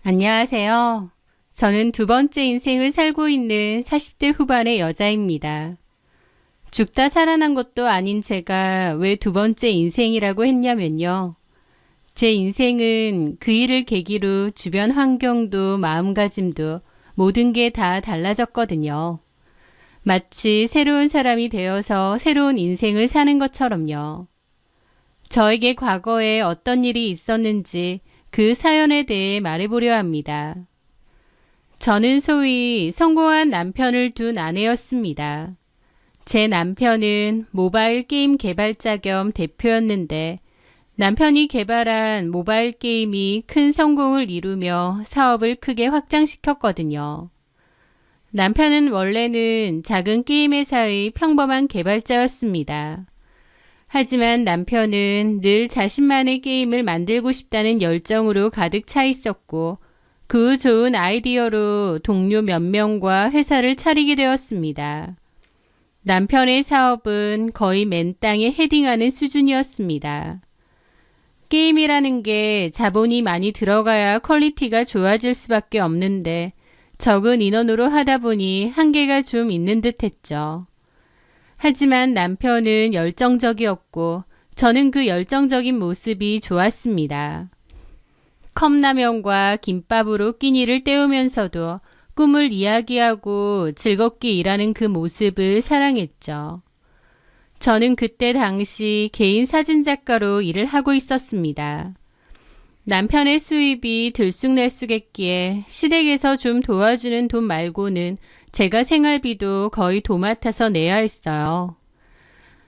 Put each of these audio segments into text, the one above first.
안녕하세요. 저는 두 번째 인생을 살고 있는 40대 후반의 여자입니다. 죽다 살아난 것도 아닌 제가 왜 두 번째 인생이라고 했냐면요. 제 인생은 그 일을 계기로 주변 환경도 마음가짐도 모든 게 다 달라졌거든요. 마치 새로운 사람이 되어서 새로운 인생을 사는 것처럼요. 저에게 과거에 어떤 일이 있었는지 그 사연에 대해 말해보려 합니다. 저는 소위 성공한 남편을 둔 아내였습니다. 제 남편은 모바일 게임 개발자 겸 대표였는데 남편이 개발한 모바일 게임이 큰 성공을 이루며 사업을 크게 확장시켰거든요. 남편은 원래는 작은 게임 회사의 평범한 개발자였습니다. 하지만 남편은 늘 자신만의 게임을 만들고 싶다는 열정으로 가득 차 있었고 그 좋은 아이디어로 동료 몇 명과 회사를 차리게 되었습니다. 남편의 사업은 거의 맨 땅에 헤딩하는 수준이었습니다. 게임이라는 게 자본이 많이 들어가야 퀄리티가 좋아질 수밖에 없는데 적은 인원으로 하다 보니 한계가 좀 있는 듯 했죠. 하지만 남편은 열정적이었고 저는 그 열정적인 모습이 좋았습니다. 컵라면과 김밥으로 끼니를 때우면서도 꿈을 이야기하고 즐겁게 일하는 그 모습을 사랑했죠. 저는 그때 당시 개인 사진작가로 일을 하고 있었습니다. 남편의 수입이 들쑥날쑥했기에 시댁에서 좀 도와주는 돈 말고는 제가 생활비도 거의 도맡아서 내야 했어요.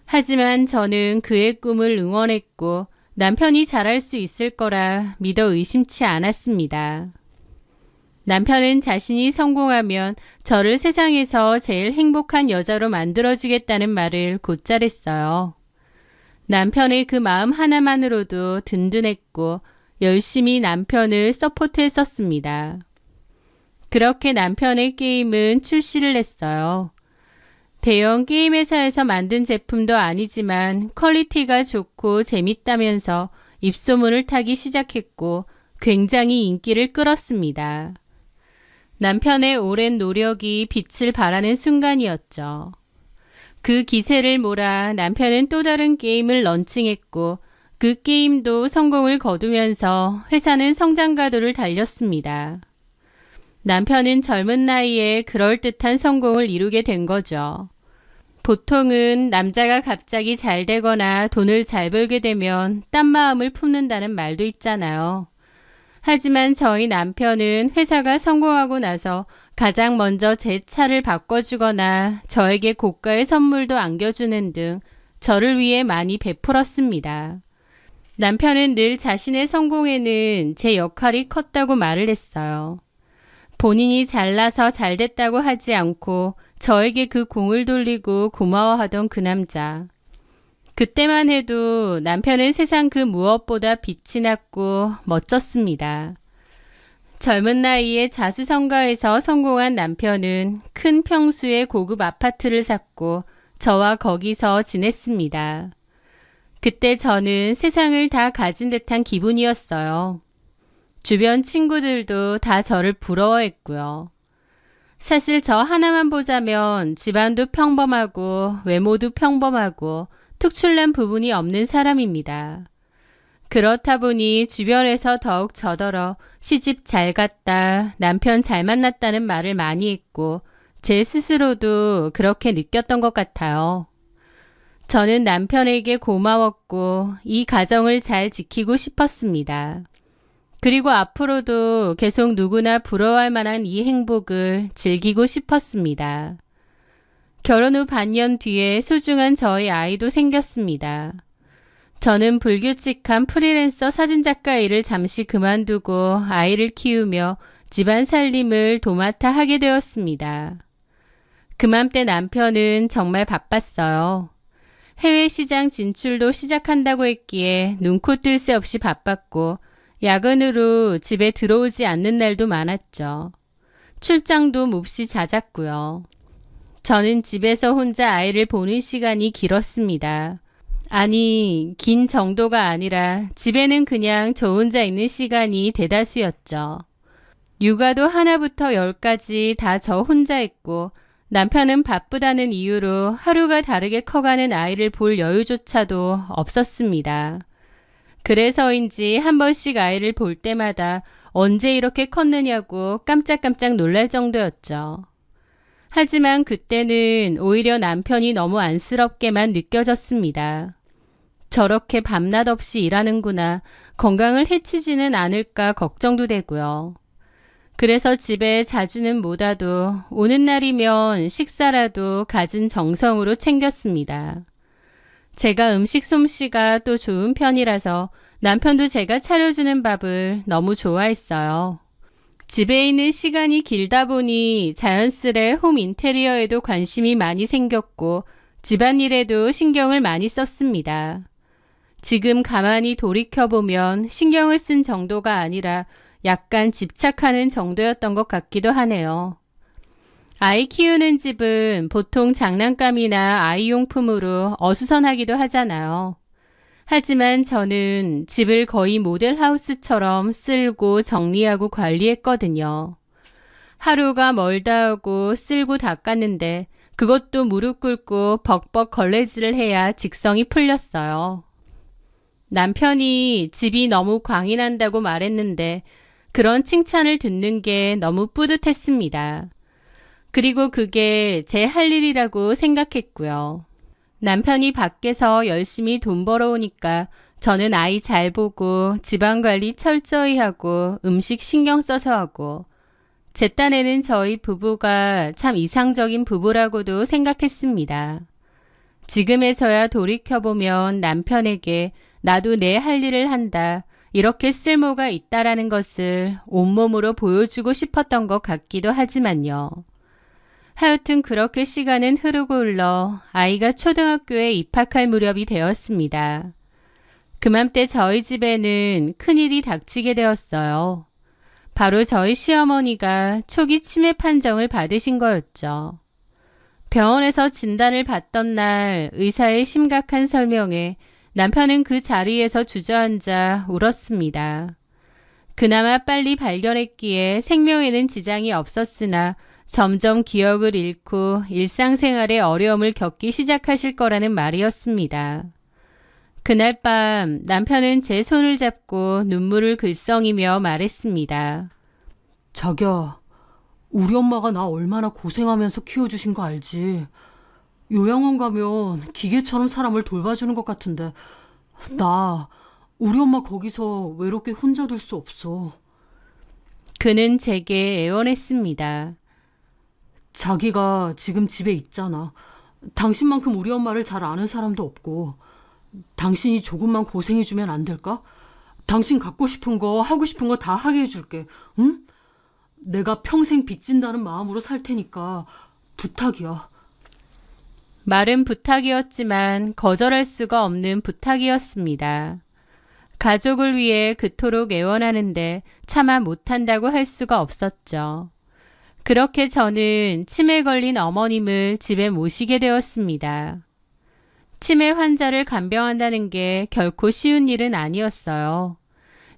하지만 저는 그의 꿈을 응원했고 남편이 잘할 수 있을 거라 믿어 의심치 않았습니다. 남편은 자신이 성공하면 저를 세상에서 제일 행복한 여자로 만들어주겠다는 말을 곧잘 했어요. 남편의 그 마음 하나만으로도 든든했고 열심히 남편을 서포트했었습니다. 그렇게 남편의 게임은 출시를 했어요. 대형 게임 회사에서 만든 제품도 아니지만 퀄리티가 좋고 재밌다면서 입소문을 타기 시작했고 굉장히 인기를 끌었습니다. 남편의 오랜 노력이 빛을 발하는 순간이었죠. 그 기세를 몰아 남편은 또 다른 게임을 런칭했고 그 게임도 성공을 거두면서 회사는 성장가도를 달렸습니다. 남편은 젊은 나이에 그럴듯한 성공을 이루게 된 거죠. 보통은 남자가 갑자기 잘 되거나 돈을 잘 벌게 되면 딴 마음을 품는다는 말도 있잖아요. 하지만 저희 남편은 회사가 성공하고 나서 가장 먼저 제 차를 바꿔주거나 저에게 고가의 선물도 안겨주는 등 저를 위해 많이 베풀었습니다. 남편은 늘 자신의 성공에는 제 역할이 컸다고 말을 했어요. 본인이 잘나서 잘됐다고 하지 않고 저에게 그 공을 돌리고 고마워하던 그 남자. 그때만 해도 남편은 세상 그 무엇보다 빛이 났고 멋졌습니다. 젊은 나이에 자수성가해서 성공한 남편은 큰 평수의 고급 아파트를 샀고 저와 거기서 지냈습니다. 그때 저는 세상을 다 가진 듯한 기분이었어요. 주변 친구들도 다 저를 부러워했고요. 사실 저 하나만 보자면 집안도 평범하고 외모도 평범하고 특출난 부분이 없는 사람입니다. 그렇다 보니 주변에서 더욱 저더러 시집 잘 갔다, 남편 잘 만났다는 말을 많이 했고 제 스스로도 그렇게 느꼈던 것 같아요. 저는 남편에게 고마웠고 이 가정을 잘 지키고 싶었습니다. 그리고 앞으로도 계속 누구나 부러워할 만한 이 행복을 즐기고 싶었습니다. 결혼 후 반년 뒤에 소중한 저희 아이도 생겼습니다. 저는 불규칙한 프리랜서 사진작가 일을 잠시 그만두고 아이를 키우며 집안 살림을 도맡아 하게 되었습니다. 그맘때 남편은 정말 바빴어요. 해외 시장 진출도 시작한다고 했기에 눈코 뜰 새 없이 바빴고 야근으로 집에 들어오지 않는 날도 많았죠. 출장도 몹시 잦았고요. 저는 집에서 혼자 아이를 보는 시간이 길었습니다. 아니, 긴 정도가 아니라 집에는 그냥 저 혼자 있는 시간이 대다수였죠. 육아도 하나부터 열까지 다 저 혼자 했고 남편은 바쁘다는 이유로 하루가 다르게 커가는 아이를 볼 여유조차도 없었습니다. 그래서인지 한 번씩 아이를 볼 때마다 언제 이렇게 컸느냐고 깜짝깜짝 놀랄 정도였죠. 하지만 그때는 오히려 남편이 너무 안쓰럽게만 느껴졌습니다. 저렇게 밤낮 없이 일하는구나, 건강을 해치지는 않을까 걱정도 되고요. 그래서 집에 자주는 못 와도 오는 날이면 식사라도 갖은 정성으로 챙겼습니다. 제가 음식 솜씨가 또 좋은 편이라서 남편도 제가 차려주는 밥을 너무 좋아했어요. 집에 있는 시간이 길다 보니 자연스레 홈 인테리어에도 관심이 많이 생겼고 집안일에도 신경을 많이 썼습니다. 지금 가만히 돌이켜보면 신경을 쓴 정도가 아니라 약간 집착하는 정도였던 것 같기도 하네요. 아이 키우는 집은 보통 장난감이나 아이용품으로 어수선하기도 하잖아요. 하지만 저는 집을 거의 모델하우스처럼 쓸고 정리하고 관리했거든요. 하루가 멀다 하고 쓸고 닦았는데 그것도 무릎 꿇고 벅벅 걸레질을 해야 직성이 풀렸어요. 남편이 집이 너무 광이 난다고 말했는데 그런 칭찬을 듣는 게 너무 뿌듯했습니다. 그리고 그게 제 할 일이라고 생각했고요. 남편이 밖에서 열심히 돈 벌어오니까 저는 아이 잘 보고 집안관리 철저히 하고 음식 신경 써서 하고 제 딴에는 저희 부부가 참 이상적인 부부라고도 생각했습니다. 지금에서야 돌이켜보면 남편에게 나도 내 할 일을 한다, 이렇게 쓸모가 있다라는 것을 온몸으로 보여주고 싶었던 것 같기도 하지만요. 하여튼 그렇게 시간은 흐르고 흘러 아이가 초등학교에 입학할 무렵이 되었습니다. 그맘때 저희 집에는 큰일이 닥치게 되었어요. 바로 저희 시어머니가 초기 치매 판정을 받으신 거였죠. 병원에서 진단을 받던 날 의사의 심각한 설명에 남편은 그 자리에서 주저앉아 울었습니다. 그나마 빨리 발견했기에 생명에는 지장이 없었으나 점점 기억을 잃고 일상생활에 어려움을 겪기 시작하실 거라는 말이었습니다. 그날 밤 남편은 제 손을 잡고 눈물을 글썽이며 말했습니다. 자기야, 우리 엄마가 나 얼마나 고생하면서 키워주신 거 알지? 요양원 가면 기계처럼 사람을 돌봐주는 것 같은데 우리 엄마 거기서 외롭게 혼자 둘 수 없어. 그는 제게 애원했습니다. 자기가 지금 집에 있잖아. 당신만큼 우리 엄마를 잘 아는 사람도 없고 당신이 조금만 고생해주면 안 될까? 당신 갖고 싶은 거 하고 싶은 거 다 하게 해줄게. 응? 내가 평생 빚진다는 마음으로 살 테니까 부탁이야. 말은 부탁이었지만 거절할 수가 없는 부탁이었습니다. 가족을 위해 그토록 애원하는데 차마 못한다고 할 수가 없었죠. 그렇게 저는 치매 걸린 어머님을 집에 모시게 되었습니다. 치매 환자를 간병한다는 게 결코 쉬운 일은 아니었어요.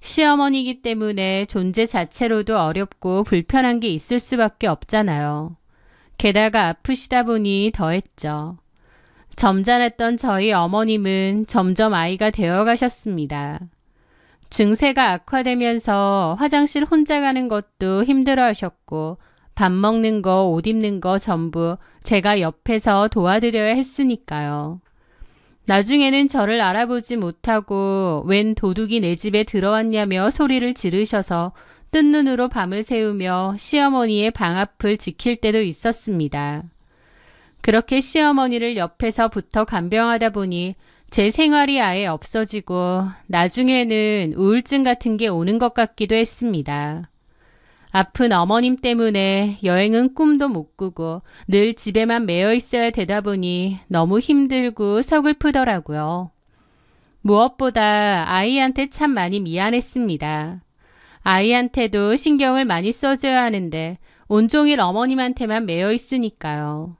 시어머니이기 때문에 존재 자체로도 어렵고 불편한 게 있을 수밖에 없잖아요. 게다가 아프시다 보니 더했죠. 점잖았던 저희 어머님은 점점 아이가 되어가셨습니다. 증세가 악화되면서 화장실 혼자 가는 것도 힘들어 하셨고 밥 먹는 거, 옷 입는 거 전부 제가 옆에서 도와드려야 했으니까요. 나중에는 저를 알아보지 못하고 웬 도둑이 내 집에 들어왔냐며 소리를 지르셔서 뜬 눈으로 밤을 새우며 시어머니의 방 앞을 지킬 때도 있었습니다. 그렇게 시어머니를 옆에서부터 간병하다 보니 제 생활이 아예 없어지고 나중에는 우울증 같은 게 오는 것 같기도 했습니다. 아픈 어머님 때문에 여행은 꿈도 못 꾸고 늘 집에만 매여 있어야 되다 보니 너무 힘들고 서글프더라고요. 무엇보다 아이한테 참 많이 미안했습니다. 아이한테도 신경을 많이 써줘야 하는데 온종일 어머님한테만 매여 있으니까요.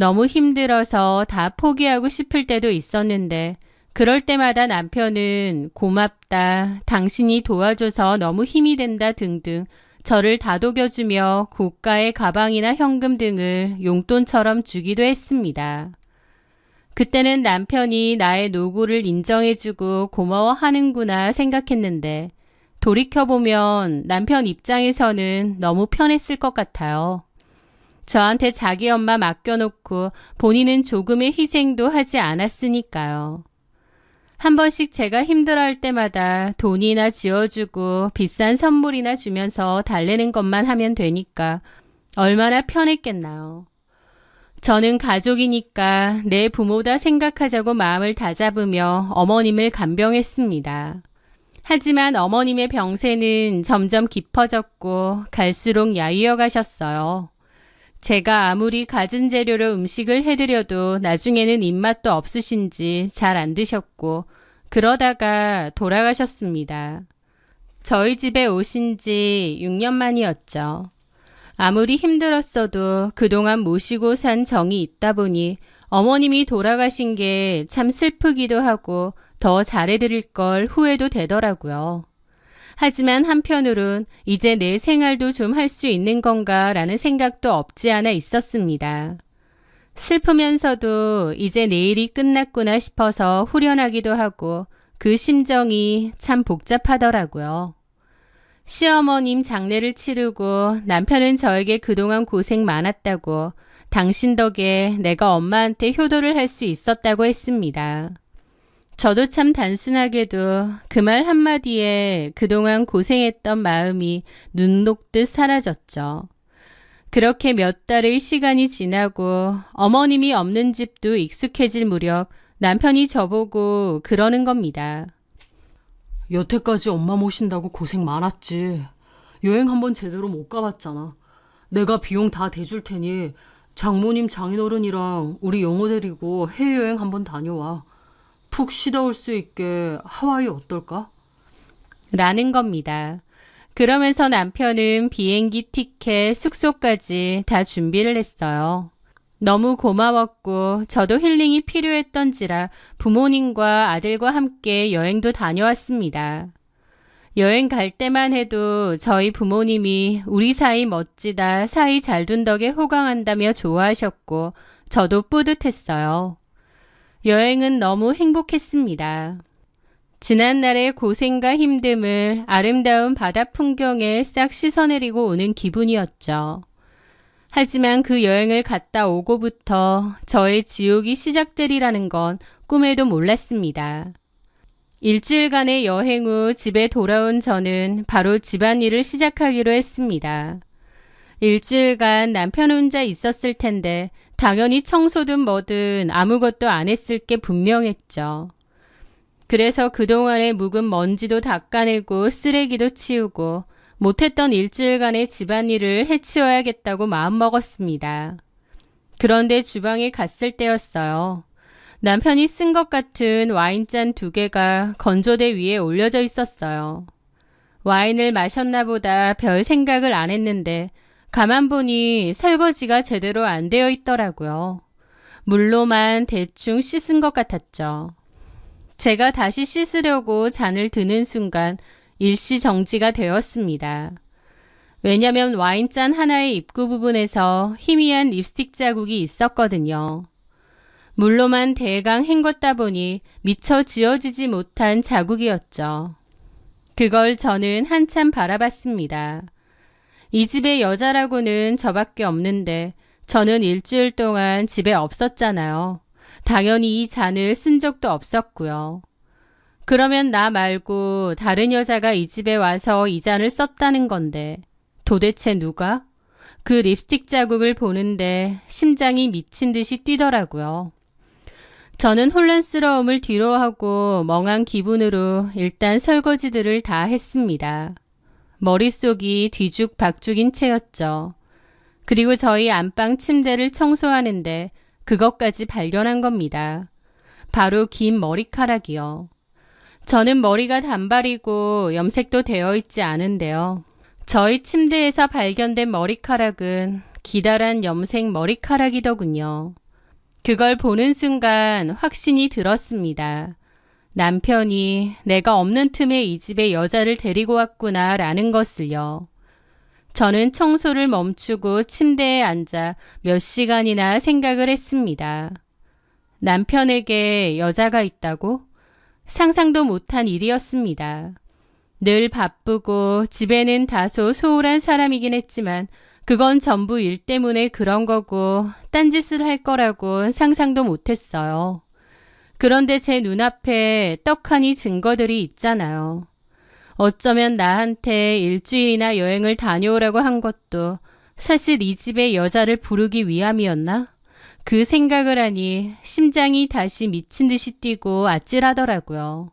너무 힘들어서 다 포기하고 싶을 때도 있었는데 그럴 때마다 남편은 고맙다, 당신이 도와줘서 너무 힘이 된다 등등 저를 다독여주며 고가의 가방이나 현금 등을 용돈처럼 주기도 했습니다. 그때는 남편이 나의 노고를 인정해주고 고마워하는구나 생각했는데 돌이켜보면 남편 입장에서는 너무 편했을 것 같아요. 저한테 자기 엄마 맡겨놓고 본인은 조금의 희생도 하지 않았으니까요. 한 번씩 제가 힘들어할 때마다 돈이나 쥐어주고 비싼 선물이나 주면서 달래는 것만 하면 되니까 얼마나 편했겠나요. 저는 가족이니까 내 부모다 생각하자고 마음을 다잡으며 어머님을 간병했습니다. 하지만 어머님의 병세는 점점 깊어졌고 갈수록 야위어 가셨어요. 제가 아무리 갖은 재료로 음식을 해드려도 나중에는 입맛도 없으신지 잘 안 드셨고 그러다가 돌아가셨습니다. 저희 집에 오신 지 6년 만이었죠. 아무리 힘들었어도 그동안 모시고 산 정이 있다 보니 어머님이 돌아가신 게 참 슬프기도 하고 더 잘해드릴 걸 후회도 되더라고요. 하지만 한편으론 이제 내 생활도 좀 할 수 있는 건가라는 생각도 없지 않아 있었습니다. 슬프면서도 이제 내일이 끝났구나 싶어서 후련하기도 하고 그 심정이 참 복잡하더라고요. 시어머님 장례를 치르고 남편은 저에게 그동안 고생 많았다고 당신 덕에 내가 엄마한테 효도를 할 수 있었다고 했습니다. 저도 참 단순하게도 그 말 한마디에 그동안 고생했던 마음이 눈 녹듯 사라졌죠. 그렇게 몇 달의 시간이 지나고 어머님이 없는 집도 익숙해질 무렵 남편이 저보고 그러는 겁니다. 여태까지 엄마 모신다고 고생 많았지. 여행 한번 제대로 못 가봤잖아. 내가 비용 다 대줄 테니 장모님 장인어른이랑 우리 영호 데리고 해외여행 한번 다녀와. 푹 쉬다 올 수 있게 하와이 어떨까? 라는 겁니다. 그러면서 남편은 비행기 티켓, 숙소까지 다 준비를 했어요. 너무 고마웠고 저도 힐링이 필요했던지라 부모님과 아들과 함께 여행도 다녀왔습니다. 여행 갈 때만 해도 저희 부모님이 우리 사이 멋지다, 사이 잘 둔 덕에 호강한다며 좋아하셨고 저도 뿌듯했어요. 여행은 너무 행복했습니다. 지난날의 고생과 힘듦을 아름다운 바다 풍경에 싹 씻어내리고 오는 기분이었죠. 하지만 그 여행을 갔다 오고부터 저의 지옥이 시작되리라는 건 꿈에도 몰랐습니다. 일주일간의 여행 후 집에 돌아온 저는 바로 집안일을 시작하기로 했습니다. 일주일간 남편 혼자 있었을 텐데 당연히 청소든 뭐든 아무것도 안 했을 게 분명했죠. 그래서 그동안의 묵은 먼지도 닦아내고 쓰레기도 치우고 못했던 일주일간의 집안일을 해치워야겠다고 마음먹었습니다. 그런데 주방에 갔을 때였어요. 남편이 쓴 것 같은 와인잔 2개가 건조대 위에 올려져 있었어요. 와인을 마셨나 보다 별 생각을 안 했는데 가만 보니 설거지가 제대로 안 되어 있더라고요. 물로만 대충 씻은 것 같았죠. 제가 다시 씻으려고 잔을 드는 순간 일시정지가 되었습니다. 왜냐면 와인잔 하나의 입구 부분에서 희미한 립스틱 자국이 있었거든요. 물로만 대강 헹궜다 보니 미처 지워지지 못한 자국이었죠. 그걸 저는 한참 바라봤습니다. 이 집의 여자라고는 저밖에 없는데 저는 일주일 동안 집에 없었잖아요. 당연히 이 잔을 쓴 적도 없었고요. 그러면 나 말고 다른 여자가 이 집에 와서 이 잔을 썼다는 건데 도대체 누가? 그 립스틱 자국을 보는데 심장이 미친 듯이 뛰더라고요. 저는 혼란스러움을 뒤로하고 멍한 기분으로 일단 설거지들을 다 했습니다. 머릿속이 뒤죽박죽인 채였죠. 그리고 저희 안방 침대를 청소하는데 그것까지 발견한 겁니다. 바로 긴 머리카락이요. 저는 머리가 단발이고 염색도 되어 있지 않은데요. 저희 침대에서 발견된 머리카락은 기다란 염색 머리카락이더군요. 그걸 보는 순간 확신이 들었습니다. 남편이 내가 없는 틈에 이 집에 여자를 데리고 왔구나 라는 것을요. 저는 청소를 멈추고 침대에 앉아 몇 시간이나 생각을 했습니다. 남편에게 여자가 있다고? 상상도 못한 일이었습니다. 늘 바쁘고 집에는 다소 소홀한 사람이긴 했지만 그건 전부 일 때문에 그런 거고 딴짓을 할 거라고 상상도 못했어요. 그런데 제 눈앞에 떡하니 증거들이 있잖아요. 어쩌면 나한테 일주일이나 여행을 다녀오라고 한 것도 사실 이 집에 여자를 부르기 위함이었나? 그 생각을 하니 심장이 다시 미친 듯이 뛰고 아찔하더라고요.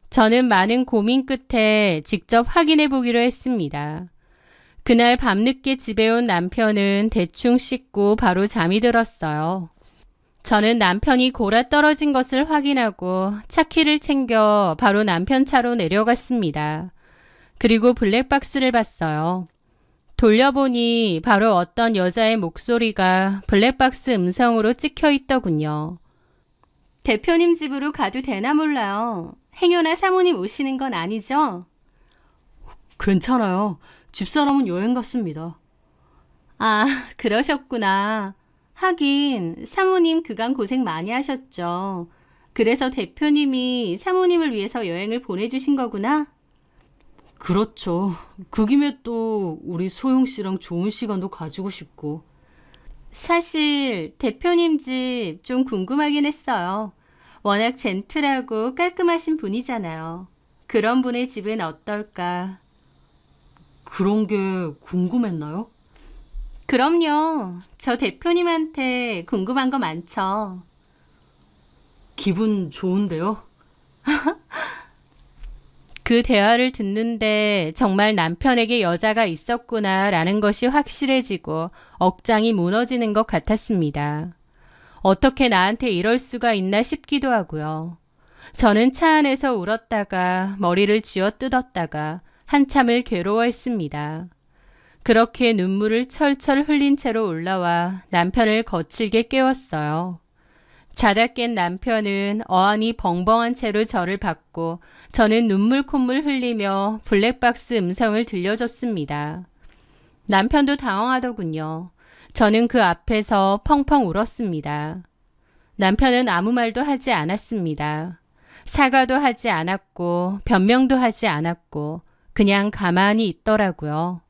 저는 많은 고민 끝에 직접 확인해 보기로 했습니다. 그날 밤늦게 집에 온 남편은 대충 씻고 바로 잠이 들었어요. 저는 남편이 골아 떨어진 것을 확인하고 차키를 챙겨 바로 남편 차로 내려갔습니다. 그리고 블랙박스를 봤어요. 돌려보니 바로 어떤 여자의 목소리가 블랙박스 음성으로 찍혀 있더군요. 대표님 집으로 가도 되나 몰라요. 행여나 사모님 오시는 건 아니죠? 괜찮아요. 집사람은 여행 갔습니다. 아, 그러셨구나. 하긴 사모님 그간 고생 많이 하셨죠. 그래서 대표님이 사모님을 위해서 여행을 보내주신 거구나? 그렇죠. 그 김에 또 우리 소영 씨랑 좋은 시간도 가지고 싶고. 사실 대표님 집 좀 궁금하긴 했어요. 워낙 젠틀하고 깔끔하신 분이잖아요. 그런 분의 집은 어떨까? 그런 게 궁금했나요? 그럼요. 저 대표님한테 궁금한 거 많죠. 기분 좋은데요? 그 대화를 듣는데 정말 남편에게 여자가 있었구나라는 것이 확실해지고 억장이 무너지는 것 같았습니다. 어떻게 나한테 이럴 수가 있나 싶기도 하고요. 저는 차 안에서 울었다가 머리를 쥐어 뜯었다가 한참을 괴로워했습니다. 그렇게 눈물을 철철 흘린 채로 올라와 남편을 거칠게 깨웠어요. 자다 깬 남편은 어안이 벙벙한 채로 저를 봤고 저는 눈물 콧물 흘리며 블랙박스 음성을 들려줬습니다. 남편도 당황하더군요. 저는 그 앞에서 펑펑 울었습니다. 남편은 아무 말도 하지 않았습니다. 사과도 하지 않았고 변명도 하지 않았고 그냥 가만히 있더라고요.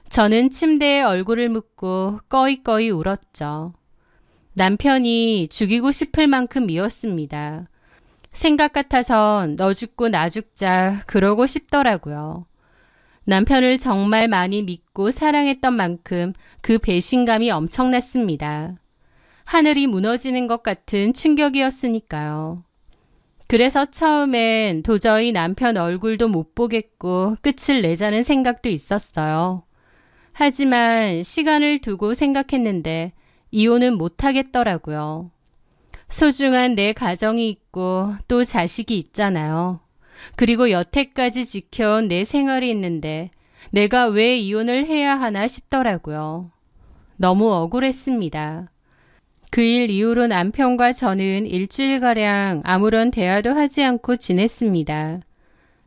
저는 침대에 얼굴을 묻고 꺼이꺼이 울었죠. 남편이 죽이고 싶을 만큼 미웠습니다. 생각 같아선 너 죽고 나 죽자 그러고 싶더라고요. 남편을 정말 많이 믿고 사랑했던 만큼 그 배신감이 엄청났습니다. 하늘이 무너지는 것 같은 충격이었으니까요. 그래서 처음엔 도저히 남편 얼굴도 못 보겠고 끝을 내자는 생각도 있었어요. 하지만 시간을 두고 생각했는데 이혼은 못하겠더라고요. 소중한 내 가정이 있고 또 자식이 있잖아요. 그리고 여태까지 지켜온 내 생활이 있는데 내가 왜 이혼을 해야 하나 싶더라고요. 너무 억울했습니다. 그 일 이후로 남편과 저는 일주일가량 아무런 대화도 하지 않고 지냈습니다.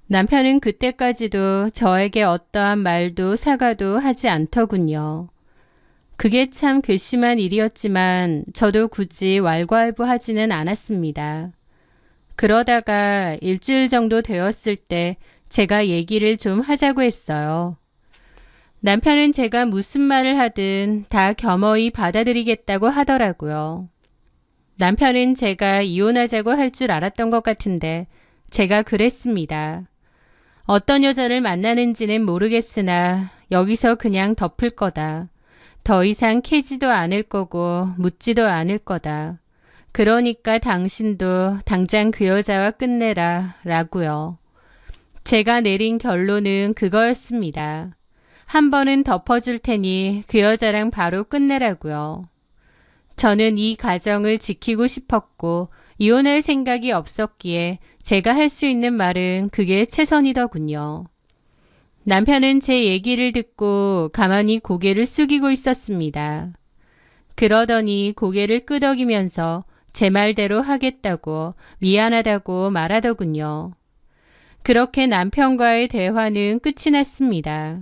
남편은 그때까지도 저에게 어떠한 말도 사과도 하지 않더군요. 그게 참 괘씸한 일이었지만 저도 굳이 왈가왈부하지는 않았습니다. 그러다가 일주일 정도 되었을 때 제가 얘기를 좀 하자고 했어요. 남편은 제가 무슨 말을 하든 다 겸허히 받아들이겠다고 하더라고요. 남편은 제가 이혼하자고 할 줄 알았던 것 같은데 제가 그랬습니다. 어떤 여자를 만나는지는 모르겠으나 여기서 그냥 덮을 거다. 더 이상 캐지도 않을 거고 묻지도 않을 거다. 그러니까 당신도 당장 그 여자와 끝내라 라고요. 제가 내린 결론은 그거였습니다. 한 번은 덮어줄 테니 그 여자랑 바로 끝내라고요. 저는 이 가정을 지키고 싶었고 이혼할 생각이 없었기에 제가 할 수 있는 말은 그게 최선이더군요. 남편은 제 얘기를 듣고 가만히 고개를 숙이고 있었습니다. 그러더니 고개를 끄덕이면서 제 말대로 하겠다고 미안하다고 말하더군요. 그렇게 남편과의 대화는 끝이 났습니다.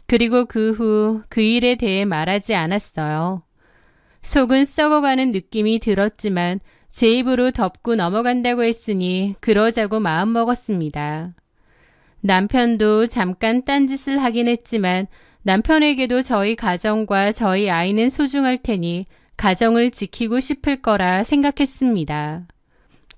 그리고 그 후 그 일에 대해 말하지 않았어요. 속은 썩어가는 느낌이 들었지만 제 입으로 덮고 넘어간다고 했으니 그러자고 마음먹었습니다. 남편도 잠깐 딴짓을 하긴 했지만 남편에게도 저희 가정과 저희 아이는 소중할 테니 가정을 지키고 싶을 거라 생각했습니다.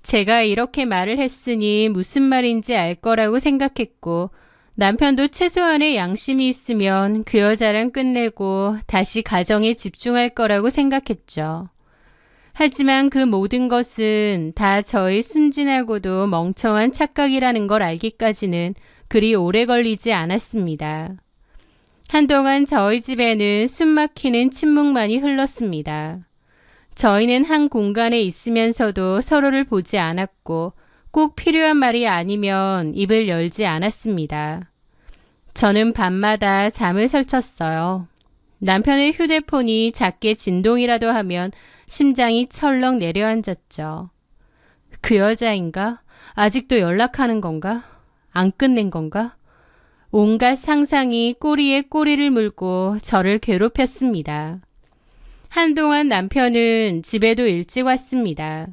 제가 이렇게 말을 했으니 무슨 말인지 알 거라고 생각했고 남편도 최소한의 양심이 있으면 그 여자랑 끝내고 다시 가정에 집중할 거라고 생각했죠. 하지만 그 모든 것은 다 저의 순진하고도 멍청한 착각이라는 걸 알기까지는 그리 오래 걸리지 않았습니다. 한동안 저희 집에는 숨막히는 침묵만이 흘렀습니다. 저희는 한 공간에 있으면서도 서로를 보지 않았고 꼭 필요한 말이 아니면 입을 열지 않았습니다. 저는 밤마다 잠을 설쳤어요. 남편의 휴대폰이 작게 진동이라도 하면 심장이 철렁 내려앉았죠. 그 여자인가? 아직도 연락하는 건가? 안 끝낸 건가? 온갖 상상이 꼬리에 꼬리를 물고 저를 괴롭혔습니다. 한동안 남편은 집에도 일찍 왔습니다.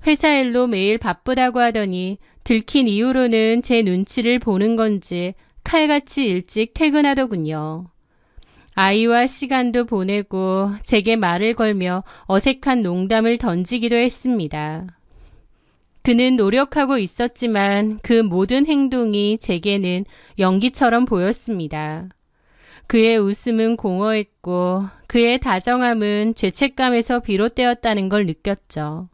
회사 일로 매일 바쁘다고 하더니 들킨 이후로는 제 눈치를 보는 건지 칼같이 일찍 퇴근하더군요. 아이와 시간도 보내고 제게 말을 걸며 어색한 농담을 던지기도 했습니다. 그는 노력하고 있었지만 그 모든 행동이 제게는 연기처럼 보였습니다. 그의 웃음은 공허했고 그의 다정함은 죄책감에서 비롯되었다는 걸 느꼈죠.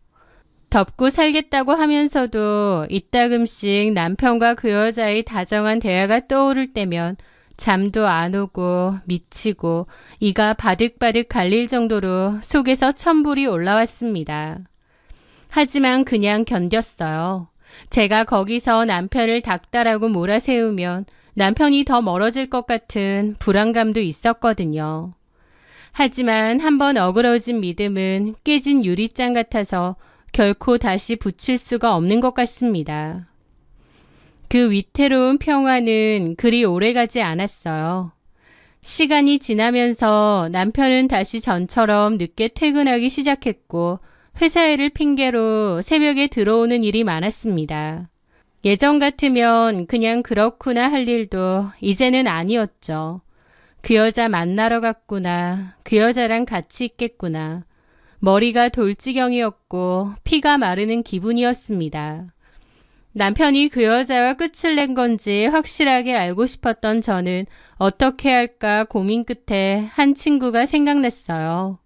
덮고 살겠다고 하면서도 이따금씩 남편과 그 여자의 다정한 대화가 떠오를 때면 잠도 안 오고 미치고 이가 바득바득 갈릴 정도로 속에서 천불이 올라왔습니다. 하지만 그냥 견뎠어요. 제가 거기서 남편을 닥달하고 몰아세우면 남편이 더 멀어질 것 같은 불안감도 있었거든요. 하지만 한번 어그러진 믿음은 깨진 유리잔 같아서 결코 다시 붙일 수가 없는 것 같습니다. 그 위태로운 평화는 그리 오래가지 않았어요. 시간이 지나면서 남편은 다시 전처럼 늦게 퇴근하기 시작했고 회사 일을 핑계로 새벽에 들어오는 일이 많았습니다. 예전 같으면 그냥 그렇구나 할 일도 이제는 아니었죠. 그 여자 만나러 갔구나. 그 여자랑 같이 있겠구나. 머리가 돌지경이었고 피가 마르는 기분이었습니다. 남편이 그 여자와 끝을 낸 건지 확실하게 알고 싶었던 저는 어떻게 할까 고민 끝에 한 친구가 생각났어요.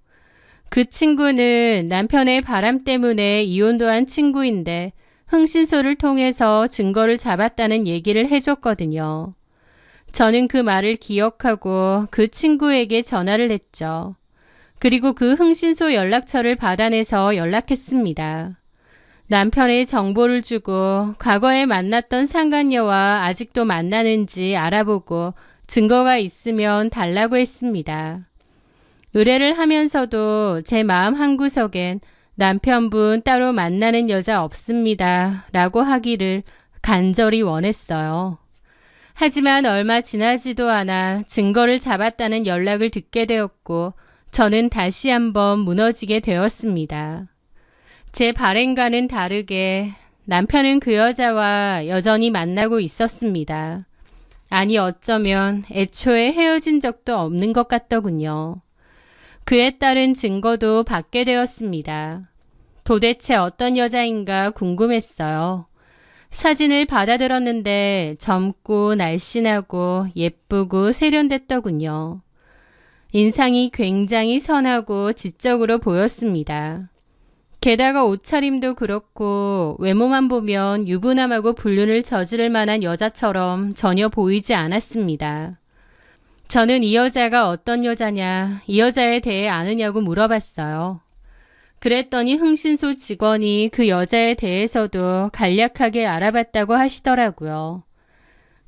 그 친구는 남편의 바람 때문에 이혼도 한 친구인데 흥신소를 통해서 증거를 잡았다는 얘기를 해줬거든요. 저는 그 말을 기억하고 그 친구에게 전화를 했죠. 그리고 그 흥신소 연락처를 받아내서 연락했습니다. 남편의 정보를 주고 과거에 만났던 상간녀와 아직도 만나는지 알아보고 증거가 있으면 달라고 했습니다. 의뢰를 하면서도 제 마음 한구석엔 남편분 따로 만나는 여자 없습니다 라고 하기를 간절히 원했어요. 하지만 얼마 지나지도 않아 증거를 잡았다는 연락을 듣게 되었고 저는 다시 한번 무너지게 되었습니다. 제 바램과는 다르게 남편은 그 여자와 여전히 만나고 있었습니다. 아니 어쩌면 애초에 헤어진 적도 없는 것 같더군요. 그에 따른 증거도 받게 되었습니다. 도대체 어떤 여자인가 궁금했어요. 사진을 받아들었는데 젊고 날씬하고 예쁘고 세련됐더군요. 인상이 굉장히 선하고 지적으로 보였습니다. 게다가 옷차림도 그렇고 외모만 보면 유부남하고 불륜을 저지를 만한 여자처럼 전혀 보이지 않았습니다. 저는 이 여자가 어떤 여자냐, 이 여자에 대해 아느냐고 물어봤어요. 그랬더니 흥신소 직원이 그 여자에 대해서도 간략하게 알아봤다고 하시더라고요.